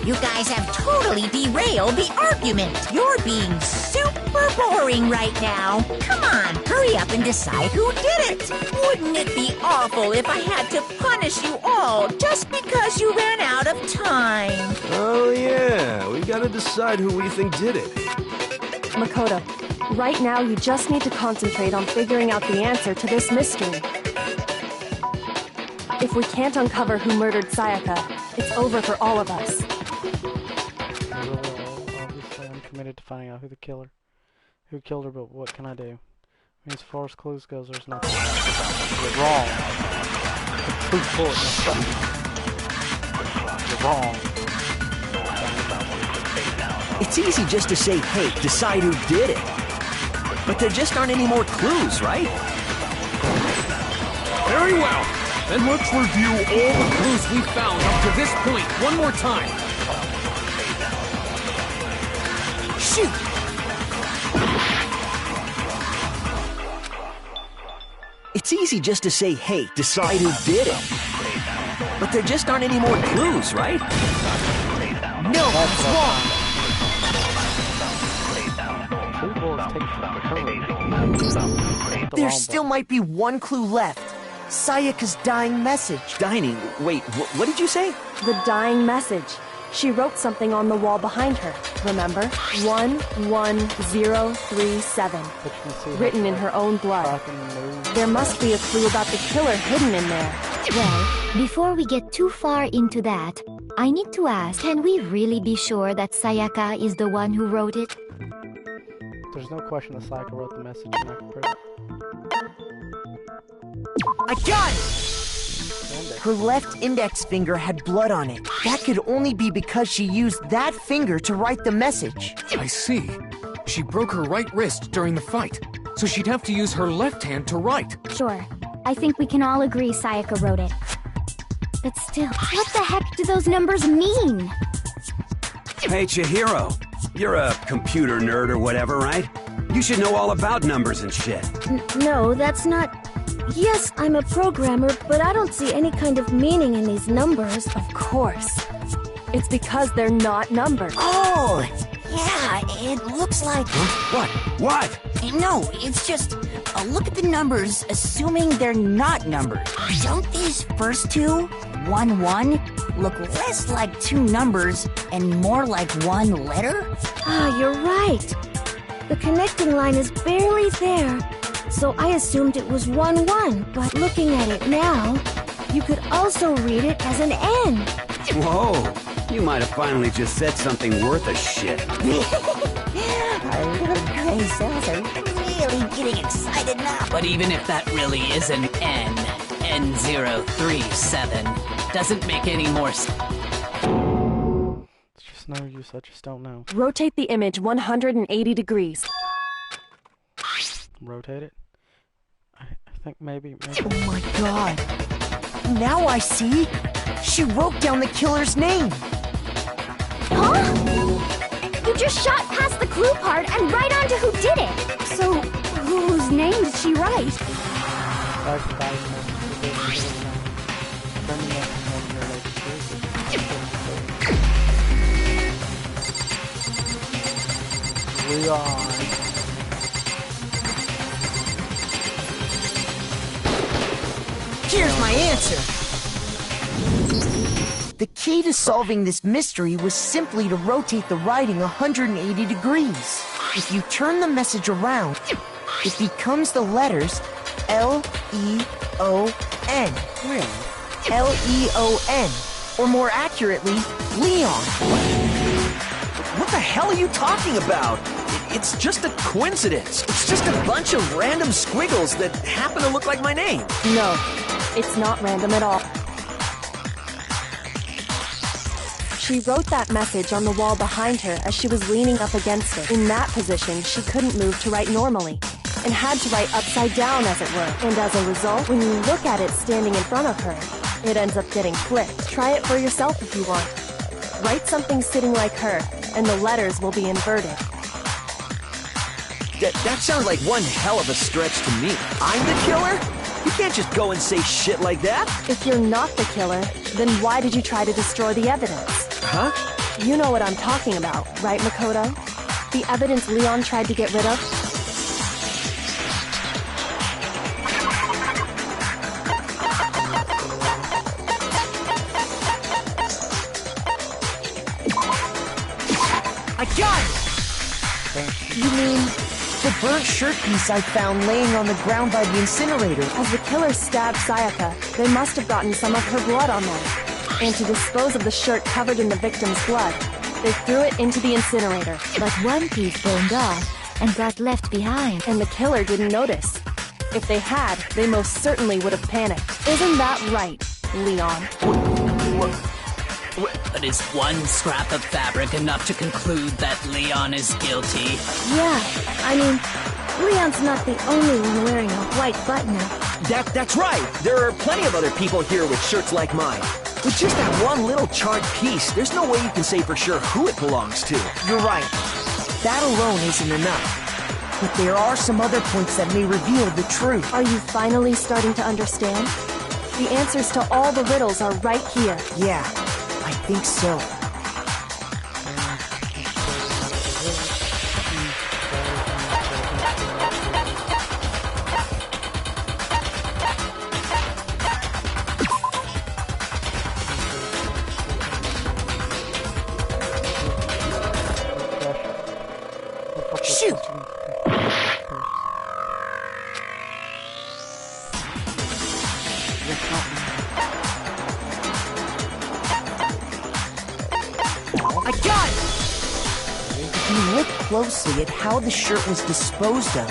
You guys have totally derailed the argument. You're being super boring right now. Come on, hurry up and decide who did it. Wouldn't it be awful if I had to punish you all just because you ran out of time? Oh yeah, we gotta decide who we think did it. Makoto, right now you just need to concentrate on figuring out the answer to this mystery. If we can't uncover who murdered Sayaka, it's over for all of us. Obviously, I'm committed to finding out who killed her, but what can I do? I mean, as far as clues goes, there's nothing. You're wrong. The proof bullet in You're wrong. It's easy just to say, hey, decide who did it. But there just aren't any more clues, right? Very well. Then let's review all the clues we found up to this point one more time. Shoot! It's easy just to say, hey, decide who did it. But there just aren't any more clues, right? No, that's wrong! There still might be one clue left. Sayaka's dying message. Dining? Wait, what did you say? The dying message. She wrote something on the wall behind her, remember? 11037. Written in her own blood. There must be a clue about the killer hidden in there. Well, before we get too far into that, I need to ask, can we really be sure that Sayaka is the one who wrote it? There's no question that Sayaka wrote the message, and I can prove it. I got it! Her left index finger had blood on it. That could only be because she used that finger to write the message. I see. She broke her right wrist during the fight, so she'd have to use her left hand to write. Sure. I think we can all agree Sayaka wrote it. But still, what the heck do those numbers mean? Hey, Chihiro. You're a computer nerd or whatever, right? You should know all about numbers and shit. No, that's not... Yes, I'm a programmer, but I don't see any kind of meaning in these numbers. Of course. It's because they're not numbers. Oh! Yeah, it looks like... Huh? What? No, it's just... look at the numbers, assuming they're not numbers. Don't these first two, 1-1, look less like two numbers and more like one letter? Ah, you're right. The connecting line is barely there, so I assumed it was 1-1. But looking at it now, you could also read it as an N. Whoa, you might have finally just said something worth a shit. Our little gray cells are really getting excited now. But even if that really is an N, N037, doesn't make any more sense. It's just no use, I just don't know. Rotate the image 180 degrees. Rotate it? I think maybe... Oh my god. Now I see. She wrote down the killer's name. Huh? You just shot past the clue part and right on to who did it. So, whose name did she write? Leon. Here's my answer. The key to solving this mystery was simply to rotate the writing 180 degrees. If you turn the message around, it becomes the letters L-E-O-N. Really? L-E-O-N. Or more accurately, Leon. What the hell are you talking about? It's just a coincidence. It's just a bunch of random squiggles that happen to look like my name. No, it's not random at all. She wrote that message on the wall behind her as she was leaning up against it. In that position, she couldn't move to write normally, and had to write upside down, as it were. And as a result, when you look at it standing in front of her, it ends up getting flipped. Try it for yourself if you want. Write something sitting like her, and the letters will be inverted. That sounds like one hell of a stretch to me. I'm the killer? You can't just go and say shit like that. If you're not the killer, then why did you try to destroy the evidence? Huh? You know what I'm talking about, right, Makoto? The evidence Leon tried to get rid of? I got it! You mean the burnt shirt piece I found laying on the ground by the incinerator? As the killer stabbed Sayaka, they must have gotten some of her blood on them. And to dispose of the shirt covered in the victim's blood, they threw it into the incinerator. But one piece burned off and got left behind. And the killer didn't notice. If they had, they most certainly would have panicked. Isn't that right, Leon? But is one scrap of fabric enough to conclude that Leon is guilty? Yeah, I mean, Leon's not the only one wearing a white button-up. That's right. There are plenty of other people here with shirts like mine. With just that one little charred piece, there's no way you can say for sure who it belongs to. You're right. That alone isn't enough. But there are some other points that may reveal the truth. Are you finally starting to understand? The answers to all the riddles are right here. Yeah, I think so. Shoot! I got it! If you look closely at how the shirt was disposed of,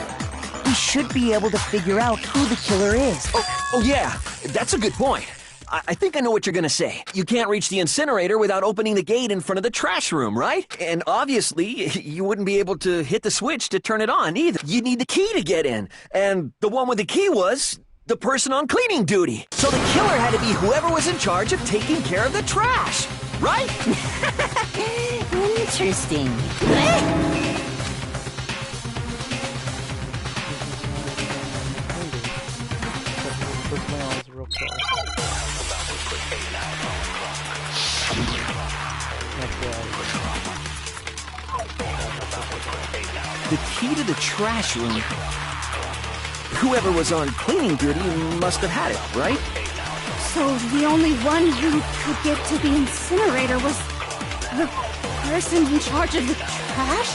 we should be able to figure out who the killer is. Oh yeah, that's a good point. I think I know what you're gonna say. You can't reach the incinerator without opening the gate in front of the trash room, right? And obviously, you wouldn't be able to hit the switch to turn it on either. You'd need the key to get in. And the one with the key was the person on cleaning duty. So the killer had to be whoever was in charge of taking care of the trash, right? Interesting. The key to the trash room. Whoever was on cleaning duty must have had it, right? So the only one who could get to the incinerator was the person in charge of the trash?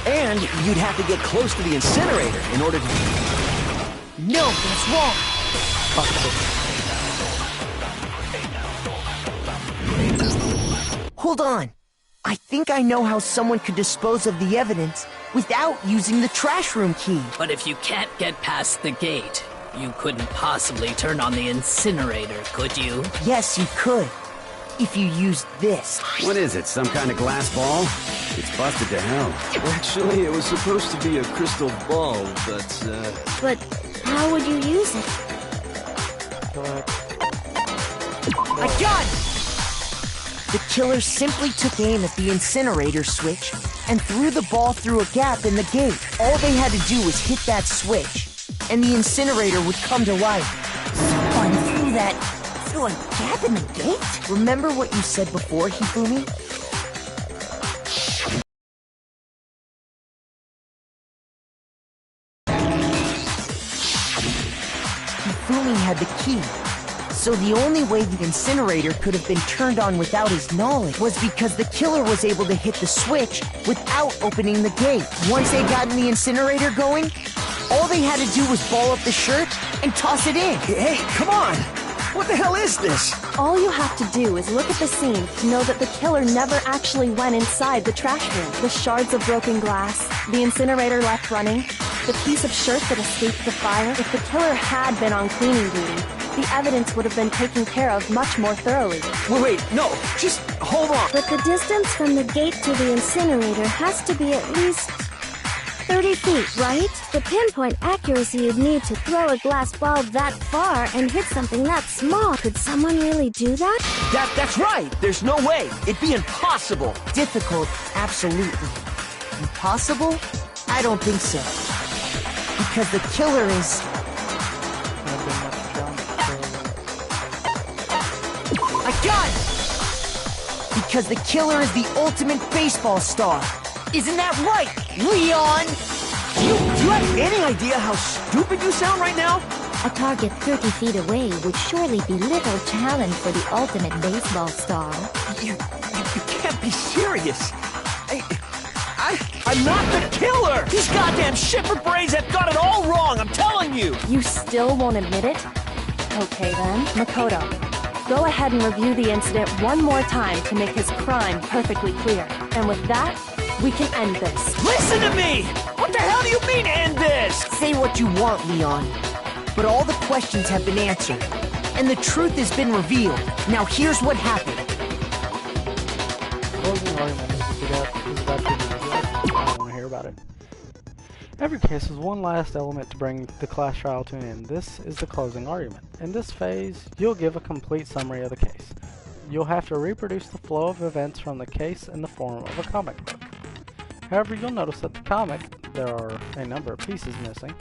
And you'd have to get close to the incinerator in order to... No, that's wrong. Hold on. I think I know how someone could dispose of the evidence without using the trash room key. But if you can't get past the gate, you couldn't possibly turn on the incinerator, could you? Yes, you could. If you used this. What is it, some kind of glass ball? It's busted to hell. Actually, it was supposed to be a crystal ball, but, But how would you use it? I got it! The killer simply took aim at the incinerator switch and threw the ball through a gap in the gate. All they had to do was hit that switch, and the incinerator would come to life. Someone threw a gap in the gate? Remember what you said before, Hifumi? Hifumi had the key. So the only way the incinerator could have been turned on without his knowledge was because the killer was able to hit the switch without opening the gate. Once they got the incinerator going, all they had to do was ball up the shirt and toss it in. Hey, come on! What the hell is this? All you have to do is look at the scene to know that the killer never actually went inside the trash room. The shards of broken glass, the incinerator left running, the piece of shirt that escaped the fire. If the killer had been on cleaning duty, the evidence would have been taken care of much more thoroughly. Wait, no, just hold on. But the distance from the gate to the incinerator has to be at least 30 feet, right? The pinpoint accuracy you'd need to throw a glass ball that far and hit something that small. Could someone really do that? That's right. There's no way. It'd be impossible. Difficult, absolutely. Impossible? I don't think so. Because the killer is... I got it! Because the killer is the ultimate baseball star. Isn't that right, Leon? Do you have any idea how stupid you sound right now? A target 30 feet away would surely be little challenge for the ultimate baseball star. You can't be serious. I'm not the killer! These goddamn shipper brains have got it all wrong, I'm telling you! You still won't admit it? Okay then, Makoto. Go ahead and review the incident one more time to make his crime perfectly clear. And with that, we can end this. Listen to me! What the hell do you mean, end this? Say what you want, Leon. But all the questions have been answered. And the truth has been revealed. Now here's what happened. Closing argument is about to be revealed. I don't want to hear about it. Every case has one last element to bring the class trial to an end. This is the closing argument. In this phase, you'll give a complete summary of the case. You'll have to reproduce the flow of events from the case in the form of a comic book. However, you'll notice that the comic, there are a number of pieces missing.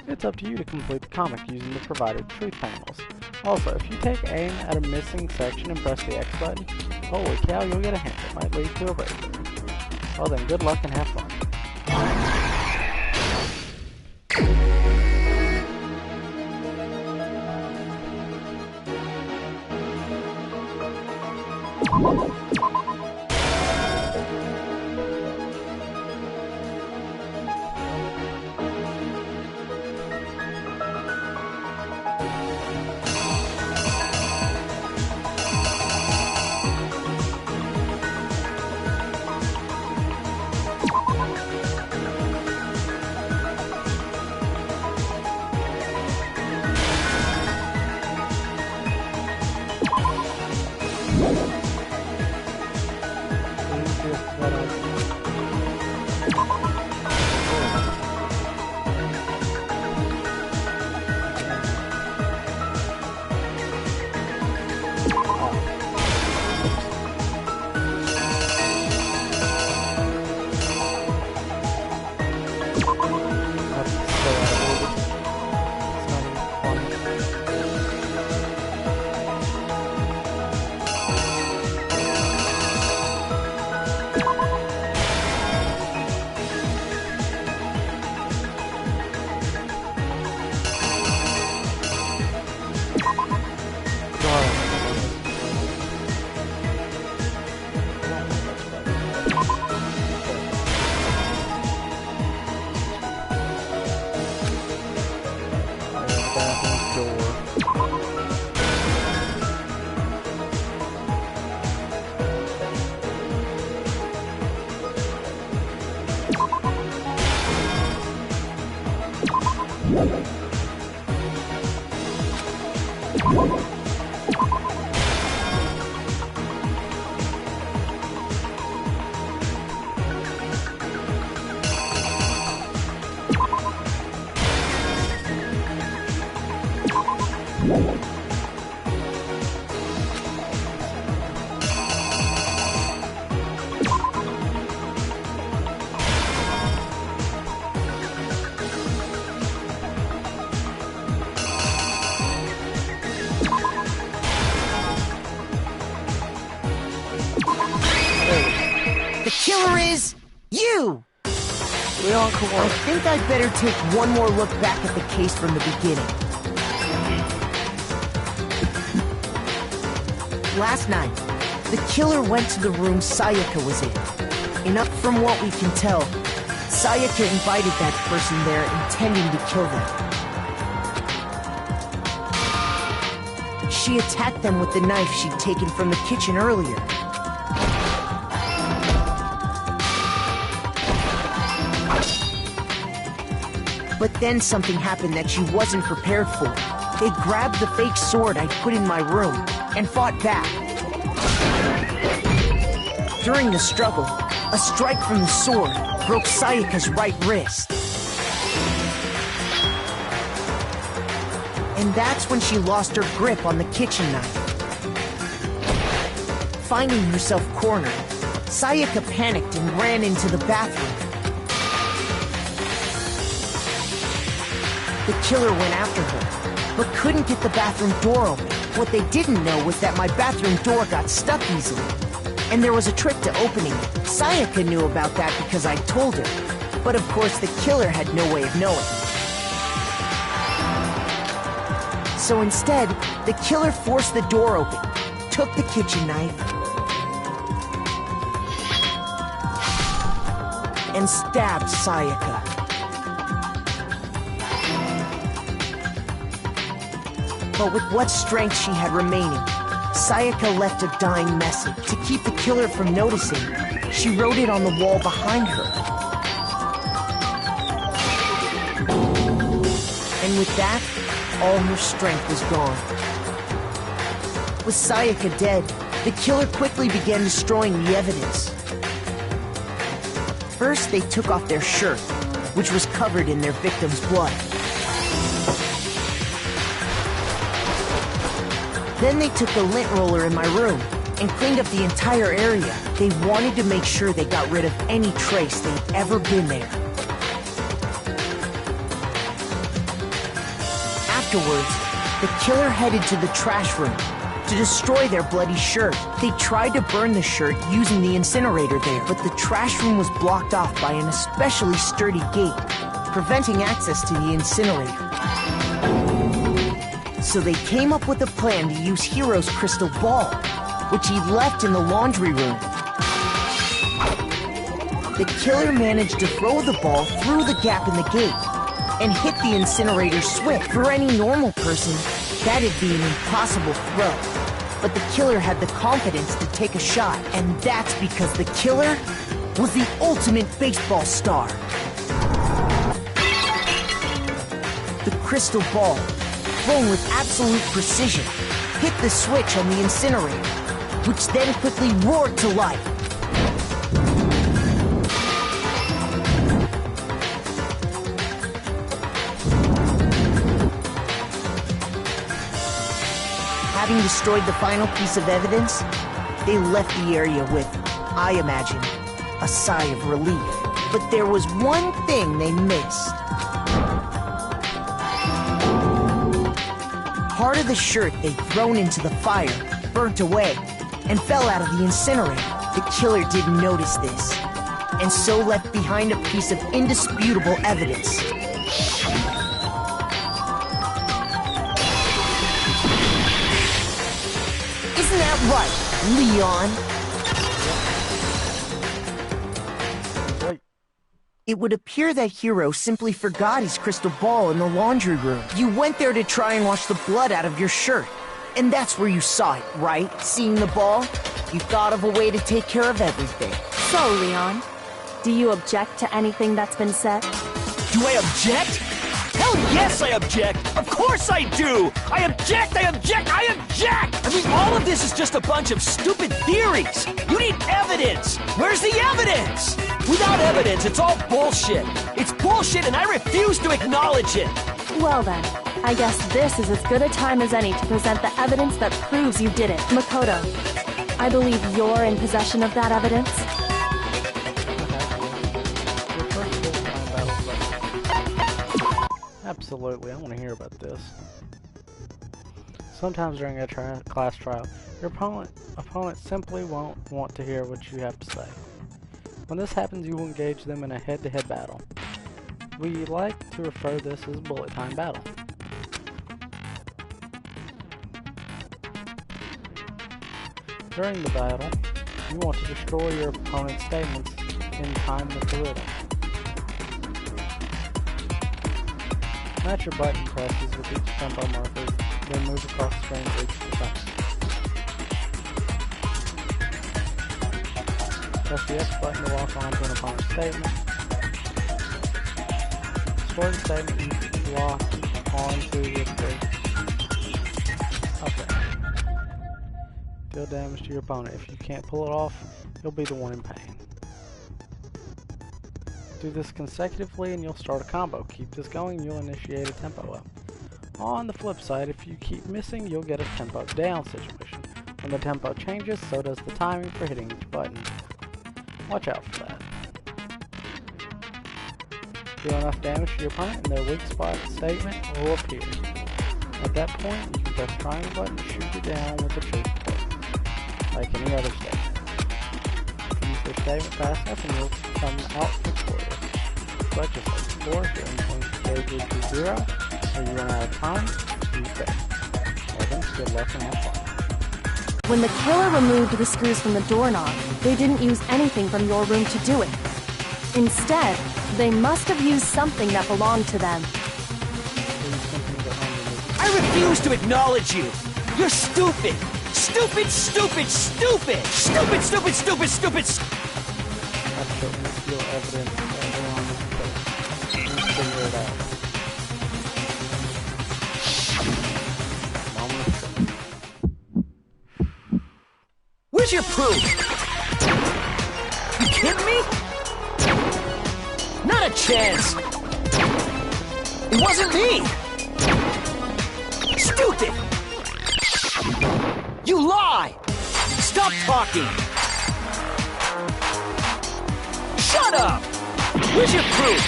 It's up to you to complete the comic using the provided truth panels. Also, if you take aim at a missing section and press the X button, holy cow, you'll get a hint that might lead to a breakthrough. Well then, good luck and have fun. killer is you! Leon, I think I'd better take one more look back at the case from the beginning. Last night, the killer went to the room Sayaka was in. And from what we can tell, Sayaka invited that person there intending to kill them. She attacked them with the knife she'd taken from the kitchen earlier. But then something happened that she wasn't prepared for. They grabbed the fake sword I'd put in my room and fought back. During the struggle, a strike from the sword broke Sayaka's right wrist. And that's when she lost her grip on the kitchen knife. Finding herself cornered, Sayaka panicked and ran into the bathroom. The killer went after her, but couldn't get the bathroom door open. What they didn't know was that my bathroom door got stuck easily, and there was a trick to opening it. Sayaka knew about that because I told her, but of course the killer had no way of knowing. So instead, the killer forced the door open, took the kitchen knife, and stabbed Sayaka. But with what strength she had remaining, Sayaka left a dying message. To keep the killer from noticing, she wrote it on the wall behind her. And with that, all her strength was gone. With Sayaka dead, the killer quickly began destroying the evidence. First, they took off their shirt, which was covered in their victim's blood. Then they took the lint roller in my room and cleaned up the entire area. They wanted to make sure they got rid of any trace they'd ever been there. Afterwards, the killer headed to the trash room to destroy their bloody shirt. They tried to burn the shirt using the incinerator there, but the trash room was blocked off by an especially sturdy gate, preventing access to the incinerator. So they came up with a plan to use Hiro's crystal ball, which he left in the laundry room. The killer managed to throw the ball through the gap in the gate and hit the incinerator switch. For any normal person, that'd be an impossible throw. But the killer had the confidence to take a shot, and that's because the killer was the ultimate baseball star. The crystal ball, thrown with absolute precision, hit the switch on the incinerator, which then quickly roared to life. Having destroyed the final piece of evidence, they left the area with, I imagine, a sigh of relief. But there was one thing they missed. Part of the shirt they'd thrown into the fire burnt away and fell out of the incinerator. The killer didn't notice this, and so left behind a piece of indisputable evidence. Isn't that right, Leon? It would appear that Hiro simply forgot his crystal ball in the laundry room. You went there to try and wash the blood out of your shirt. And that's where you saw it, right? Seeing the ball? You thought of a way to take care of everything. So, Leon, do you object to anything that's been said? Do I object? Hell yes, I object! Of course I do! I object! I object! I object! I mean, all of this is just a bunch of stupid theories! You need evidence! Where's the evidence? Without evidence, it's all bullshit! It's bullshit and I refuse to acknowledge it! Well then, I guess this is as good a time as any to present the evidence that proves you did it. Makoto, I believe you're in possession of that evidence. Absolutely, I want to hear about this. Sometimes during a class trial, your opponent simply won't want to hear what you have to say. When this happens, you will engage them in a head-to-head battle. We like to refer to this as a bullet time battle. During the battle, you want to destroy your opponent's statements in time with the riddle. Match your button presses with each tempo marker, then move across the screen to reach the button. Press the X button to lock onto an opponent's statement. Destroy the statement you lock onto with the... Okay. Deal damage to your opponent. If you can't pull it off, you'll be the one in pain. Do this consecutively and you'll start a combo. Keep this going, you'll initiate a tempo up. On the flip side, if you keep missing, you'll get a tempo down situation. When the tempo changes, so does the timing for hitting each button. Watch out for that. Deal enough damage to your opponent and their weak spot statement will appear. At that point, you can press the triangle button to shoot it down with the truth button, like any other statement. Use their statement fast enough and you'll come out victorious. But just like before, if your endpoint gauge reaches 0, or you run out of time, you fail. Well then, good luck and have fun. When the killer removed the screws from the doorknob, they didn't use anything from your room to do it. Instead, they must have used something that belonged to them. I refuse to acknowledge you! You're stupid! Stupid, stupid, stupid! Stupid, stupid, stupid, stupid! That's certainly still evidence that everyone is killed. Figure it out. Where's your proof? You kidding me? Not a chance! It wasn't me! Stupid! You lie! Stop talking! Shut up! Where's your proof?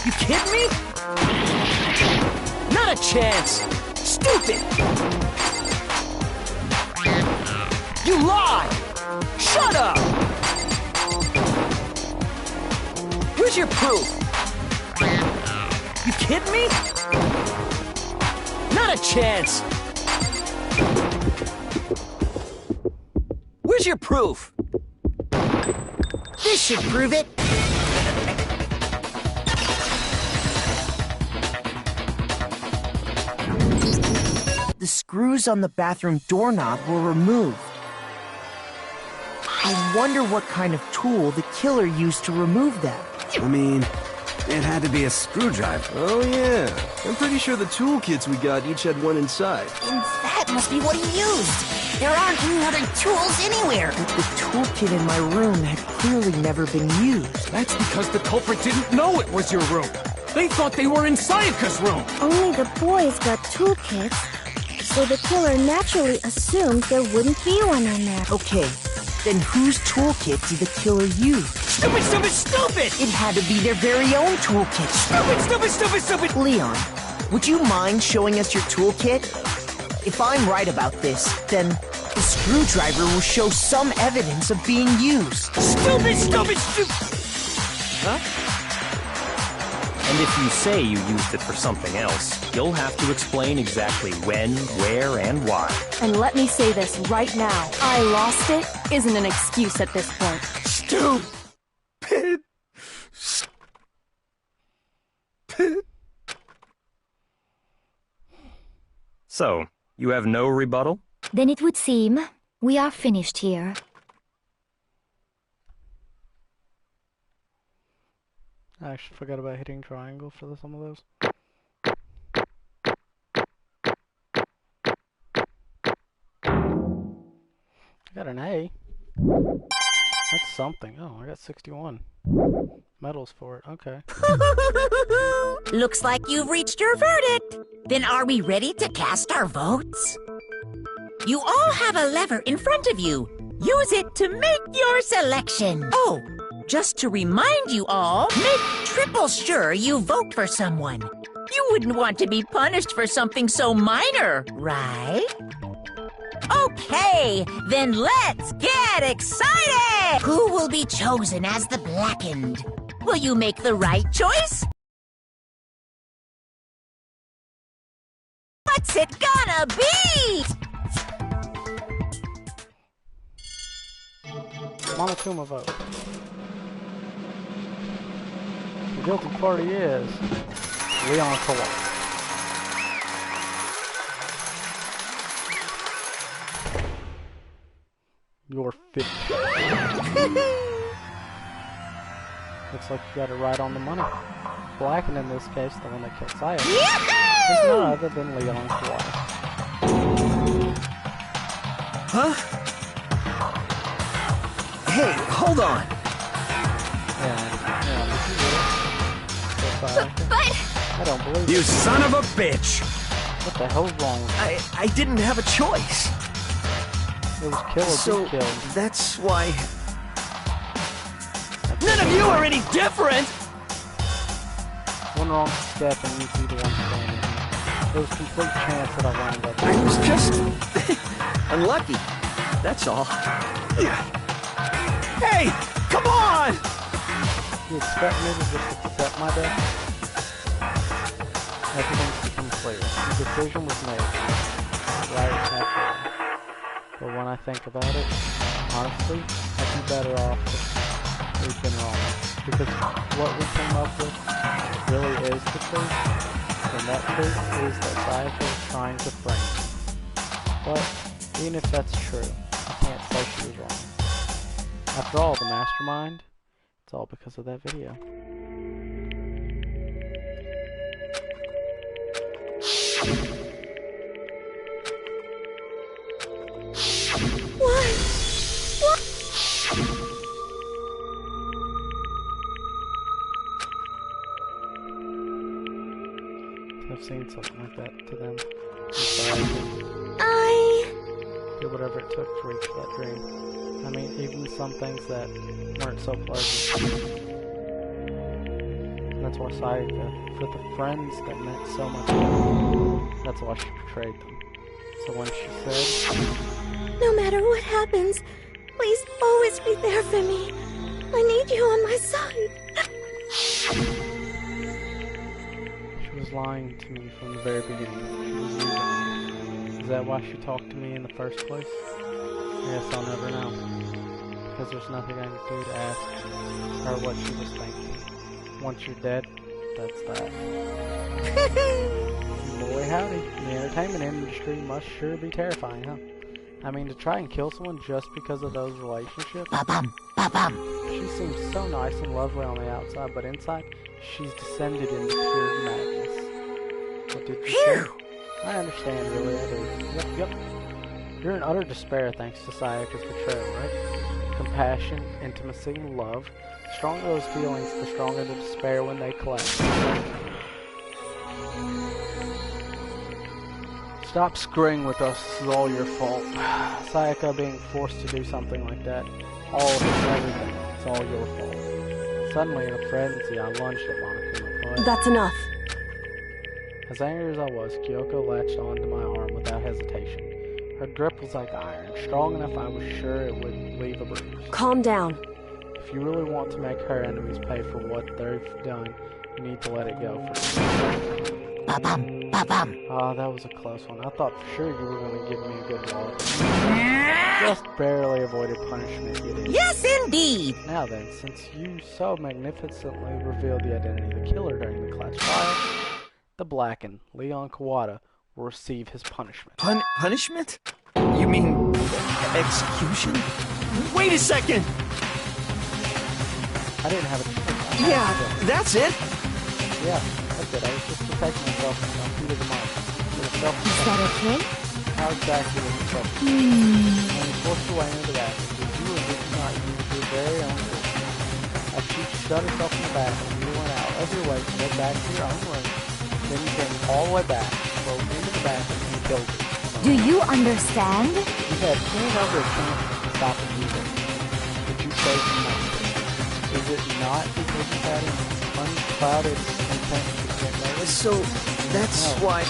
You kidding me? Not a chance! Stupid! You lie! Shut up! Where's your proof? You kidding me? Not a chance! Where's your proof? This should prove it. The screws on the bathroom doorknob were removed. I wonder what kind of tool the killer used to remove them. I mean, it had to be a screwdriver. Oh yeah, I'm pretty sure the toolkits we got each had one inside. And that must be what he used. There aren't any other tools anywhere. But the toolkit in my room had clearly never been used. That's because the culprit didn't know it was your room. They thought they were in Sayaka's room. Only the boys got toolkits, so the killer naturally assumed there wouldn't be one in there. Okay, then whose toolkit did the killer use? Stupid, stupid, stupid! It had to be their very own toolkit. Stupid, stupid, stupid, stupid! Leon, would you mind showing us your toolkit? If I'm right about this, then the screwdriver will show some evidence of being used. Stupid, stupid, stupid! Huh? And if you say you used it for something else, you'll have to explain exactly when, where, and why. And let me say this right now. I lost it isn't an excuse at this point. Stupid! So, you have no rebuttal? Then it would seem we are finished here. I actually forgot about hitting triangle for some of those. I got an A. That's something. Oh, I got 61 medals for it. Okay. Looks like you've reached your verdict. Then are we ready to cast our votes? You all have a lever in front of you. Use it to make your selection. Oh, just to remind you all, make triple sure you vote for someone. You wouldn't want to be punished for something so minor, right? Okay, then let's get excited! Who will be chosen as the Blackened? Will you make the right choice? What's it gonna be? Monokuma vote. The guilty party is Leon Kawhi. You're 50. Looks like you got it right on the money. Blackened in this case, the one that killed Saya, is none other than Leon Kawhi. Huh? Hey, hold on. But I don't believe You it. son of a bitch! What the hell's wrong with you? I didn't have a choice. It was kill or So be killed. that's why. None of you are any different! One wrong step and you'd be the one standing. There was complete chance that I wound up. I was just unlucky. That's all. Hey, come on! You expect me to just accept my death? Everything's become clear. The decision was made. Right after. But when I think about it, honestly, I'd be better off if we've been wrong. Because what we came up with really is the truth. And that truth is that Sayaka was trying to frame me. But even if that's true, I can't say she was wrong. After all, the mastermind, it's all because of that video. I've seen something like that to them. Do whatever it took to reach that dream. I mean, even some things that weren't so pleasant. And that's why Sayaka, for the friends that meant so much to her, that's why she betrayed them. So when she said, no matter what happens, please always be there for me. I need you on my side. she was lying to me from the very beginning. She was using me. Is that why she talked to me in the first place? Yes, I'll never know. Because there's nothing I can do to ask her what she was thinking. Once you're dead, that's that. Boy howdy, the entertainment industry must sure be terrifying, huh? I mean, to try and kill someone just because of those relationships? Ba-bum, ba-bum. She seems so nice and lovely on the outside, but inside, she's descended into pure madness. What did you say? I understand, really, I do. Yep. You're in utter despair thanks to Sayaka's betrayal, right? Compassion, intimacy, love. The stronger those feelings, the stronger the despair when they collapse. Stop screwing with us, this is all your fault. Sayaka being forced to do something like that. All of it, everything. It's all your fault. Suddenly, in a frenzy, I lunged at Monokuma, but... That's enough. As angry as I was, Kyoko latched onto my arm without hesitation. Her grip was like iron, strong enough I was sure it would leave a bruise. Calm down. If you really want to make her enemies pay for what they've done, you need to let it go first. Ba-bum, ba-bum. Ah, that was a close one. I thought for sure you were going to give me a good wallop. Just barely avoided punishment, you did. Yes, indeed! Now then, since you so magnificently revealed the identity of the killer during the class trial, the Blackened, Leon Kawada, will receive his punishment. Punishment? You mean execution? Wait a second! I didn't have a choice. Yeah, that's it? Yeah, that's it. I was just protecting myself from the heat of the mind. Is that okay? How exactly was it supposed to be? When you forced your way into that, did you or did you not use your very own force? As she shut herself in the bathroom, you went out of your way to go back to your own room. Then you came all the way back, broke into the bathroom, and killed her. Do you understand? You had clean over a chance to stop the evil, but you chose not to. Is it not because you had an unclouded intent to get married? So, that's why...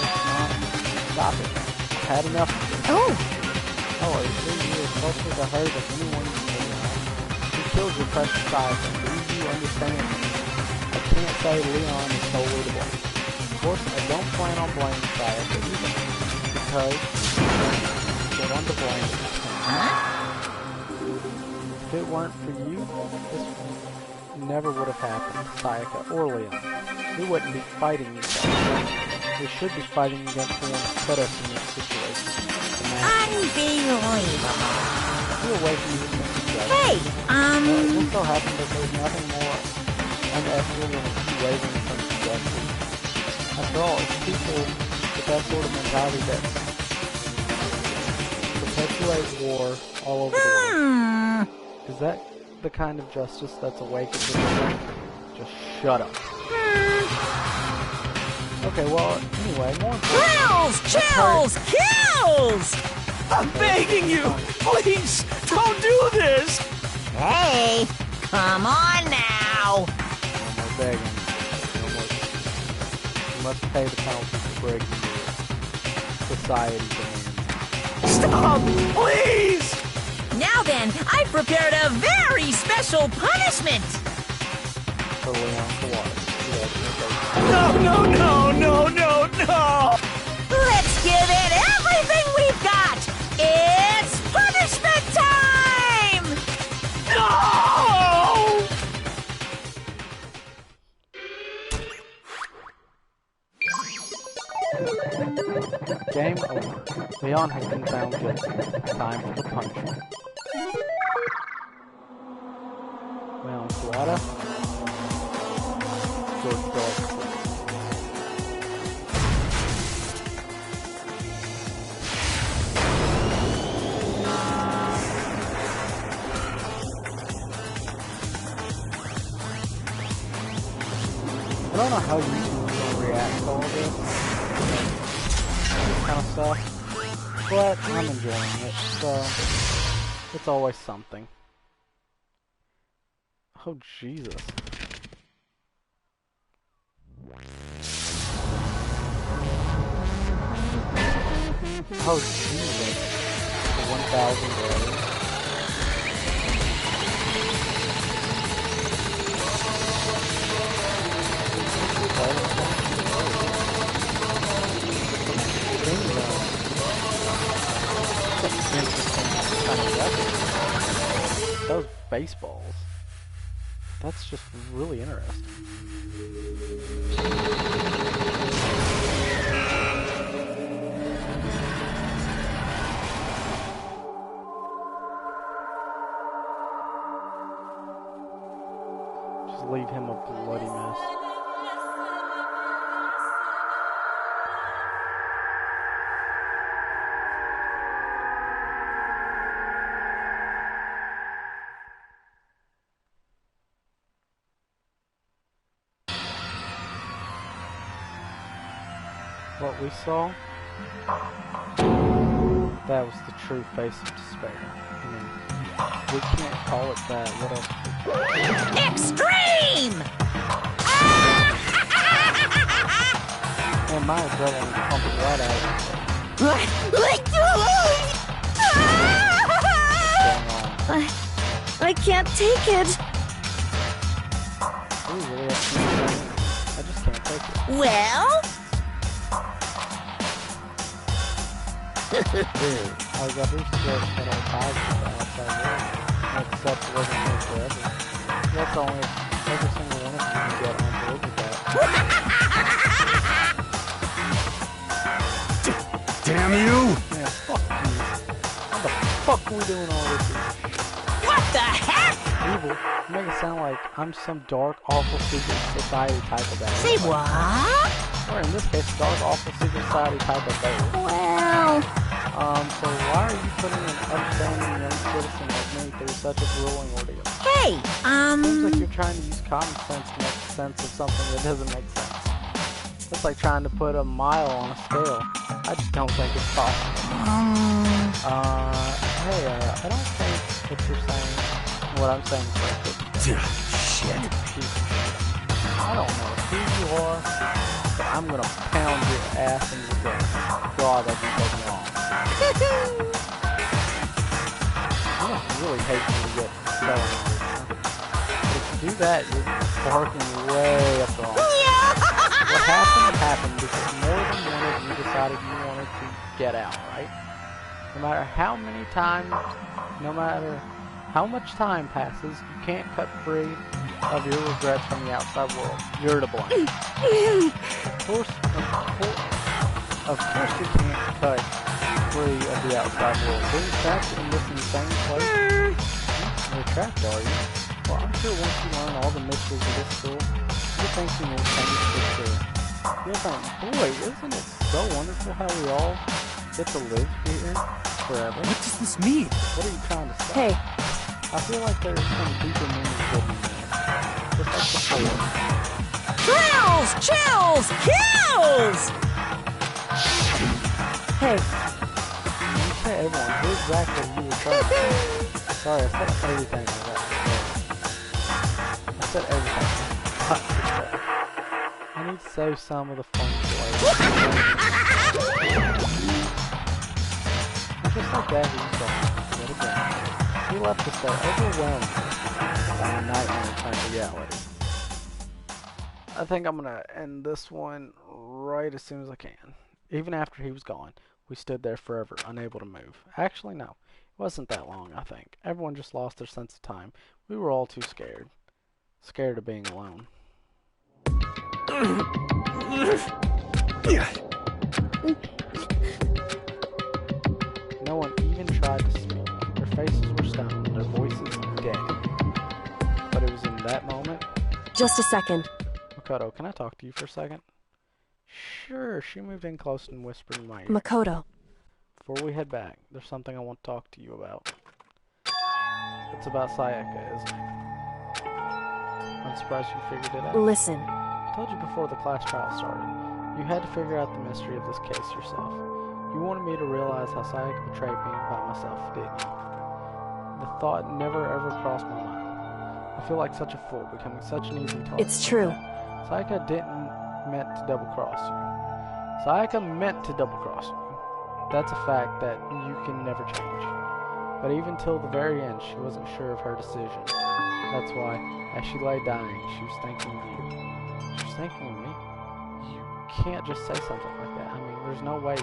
Stop it. I've had enough of this. Oh! Oh, you are closer to her than anyone you know. She killed your precious Sayaka. Do you understand? I can't say Leon is solely to blame. Of course, I don't plan on blaming Sayaka either. Because the one to blame is him. If it weren't for you, this never would have happened to Sayaka or Leon. We wouldn't be fighting each other. We should be fighting against the one who put us in this situation. Unbelievable. You're away from you just Hey, it just so happened that there's nothing more unethical than a key waving from suggestion. After all, it's people with that sort of mentality that perpetuate war all over the world. Is that the kind of justice that's awakened in the world? Just shut up. Okay, well, anyway, more important. Chills! Kills! I'm begging you! Please, don't do this! Hey, come on now! No more begging. No more. You must pay the penalty for breaking your society demands. Stop! Please! Now then, I've prepared a very special punishment! For Leon Kawada. No! Let's give it everything we've got! It's punishment time! No! Game over. Leon has been found guilty. Time for the punishment. Leon Kawada. George Dawson. I don't know how you will react to all this kind of stuff, but I'm enjoying it, so it's always something. Oh, Jesus. Oh, Jesus. 1,000 days. Those baseballs. That's just really interesting. Just leave him a bloody mess. What we saw, that was the true face of despair. I mean, we can't call it that. What else? Extreme! And my adrenaline pumping right out of me. I can't take it. We really have to do that. I just can't take it. Well? I was at least just at our ties with the outside world. Except it wasn't here forever. That's only if every single one of you can get on board with that. Damn you! Yeah, fuck you. How the fuck are we doing all this? What the heck? Evil. You make it sound like I'm some dark, awful secret society type of bad. Say what? Or in this case, dark, awful secret society type of bad. Well... So why are you putting an upstanding young citizen like me through such a grueling ordeal? Hey, Seems like you're trying to use common sense to make sense of something that doesn't make sense. It's like trying to put a mile on a scale. I just don't think it's possible. Hey, I don't think what you're saying, what I'm saying is right. Shit. I don't know who you are, but I'm gonna pound your ass into the ground. God, that's fucking wrong. so annoying. If you do that, you're barking way up the wrong. What happened because more than one of you decided you wanted to get out, right? No matter how many times, no matter how much time passes, you can't cut free of your regrets from the outside world. You're to blame. Of course you can't cut free of the outside world. Being trapped in this insane place? You're trapped, are you? Well, I'm sure once you learn all the mysteries of this school, you'll think you will change for sure. You'll think, boy, isn't it so wonderful how we all get to live here forever? What does this mean? What are you trying to say? Hey. I feel like there's some deeper meaning hidden there. Just like before. Thrills! Chills! Kills! Hey. When you say everyone, who exactly you were trying to say? Sorry, I said everything like that. I said everything. I need to save some of the fun for later. Just like that, he's gone. Yet again. He left us there overwhelmed by a nightmare turned reality. I think I'm gonna end this one right as soon as I can. Even after he was gone, we stood there forever, unable to move. Actually, no. It wasn't that long, I think. Everyone just lost their sense of time. We were all too scared. Scared of being alone. No one even tried to speak. Their faces were stone, their voices dead. But it was in that moment... Just a second. Makoto, can I talk to you for a second? Sure, she moved in close and whispered in my ear. Makoto. Before we head back, there's something I want to talk to you about. It's about Sayaka, isn't it? I'm surprised you figured it out. Listen. I told you before the class trial started. You had to figure out the mystery of this case yourself. You wanted me to realize how Sayaka betrayed me by myself, didn't you? The thought never ever crossed my mind. I feel like such a fool, becoming such an easy target. It's true. Sayaka didn't meant to double-cross you. Sayaka meant to double-cross you. That's a fact that you can never change. But even till the very end, she wasn't sure of her decision. That's why, as she lay dying, she was thinking of you. She was thinking of me? You can't just say something like that. I mean, there's no way.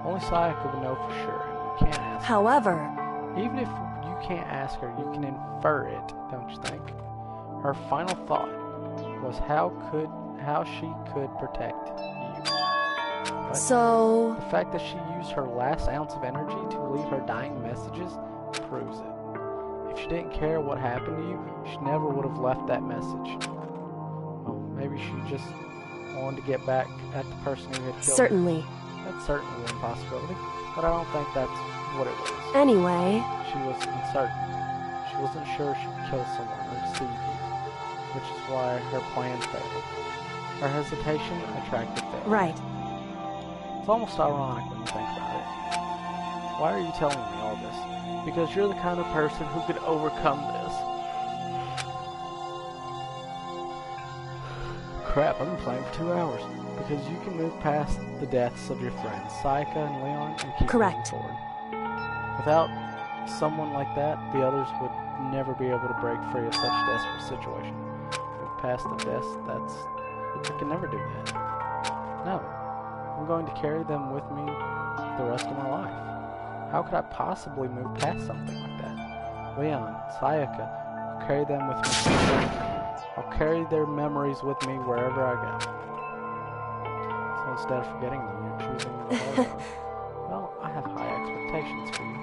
Only Sayaka would know for sure, and you can't ask her. However... Even if you can't ask her, you can infer it, don't you think? Her final thought was how she could protect you. But so... the fact that she used her last ounce of energy to leave her dying messages proves it. If she didn't care what happened to you, she never would have left that message. Well, maybe she just wanted to get back at the person who had killed Certainly. her. That's certainly a possibility, but I don't think that's what it was. Anyway... She was uncertain. She wasn't sure she could kill someone or deceive you, which is why her plan failed. Her hesitation attracted failure. Right. It's almost ironic when you think about it. Why are you telling me all this? Because you're the kind of person who could overcome this. Crap, I've been playing for 2 hours. Because you can move past the deaths of your friends, Sayaka and Leon, and keep moving forward. Without someone like that, the others would never be able to break free of such desperate situation. Move past the deaths, I can never do that. No. I'm going to carry them with me the rest of my life. How could I possibly move past something like that? Leon, Sayaka, I'll carry them with me. I'll carry their memories with me wherever I go. So instead of forgetting them, you're choosing the hard one. Well, I have high expectations for you.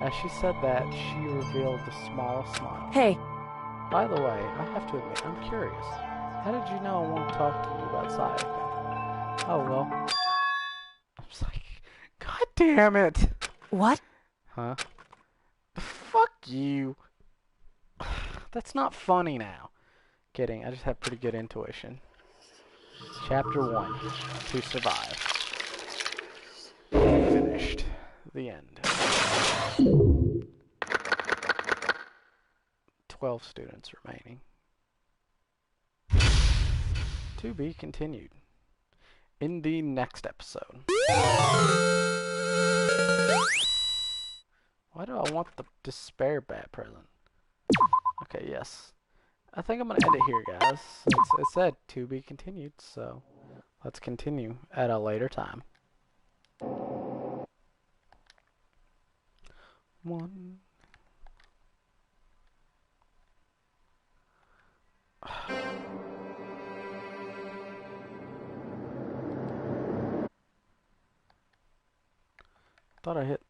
As she said that, she revealed the smallest smile. Hey. By the way, I have to admit, I'm curious. How did you know I want to talk to you about Sayaka? Oh, well. I was like, God damn it! What? Huh? Fuck you. That's not funny now. Kidding, I just have pretty good intuition. Chapter 1. To survive. Finished. The end. 12 students remaining. To be continued in the next episode. Why do I want the despair bat present? Okay, yes. I think I'm gonna end it here, guys. Since it said to be continued, so let's continue at a later time. One. Thought I hit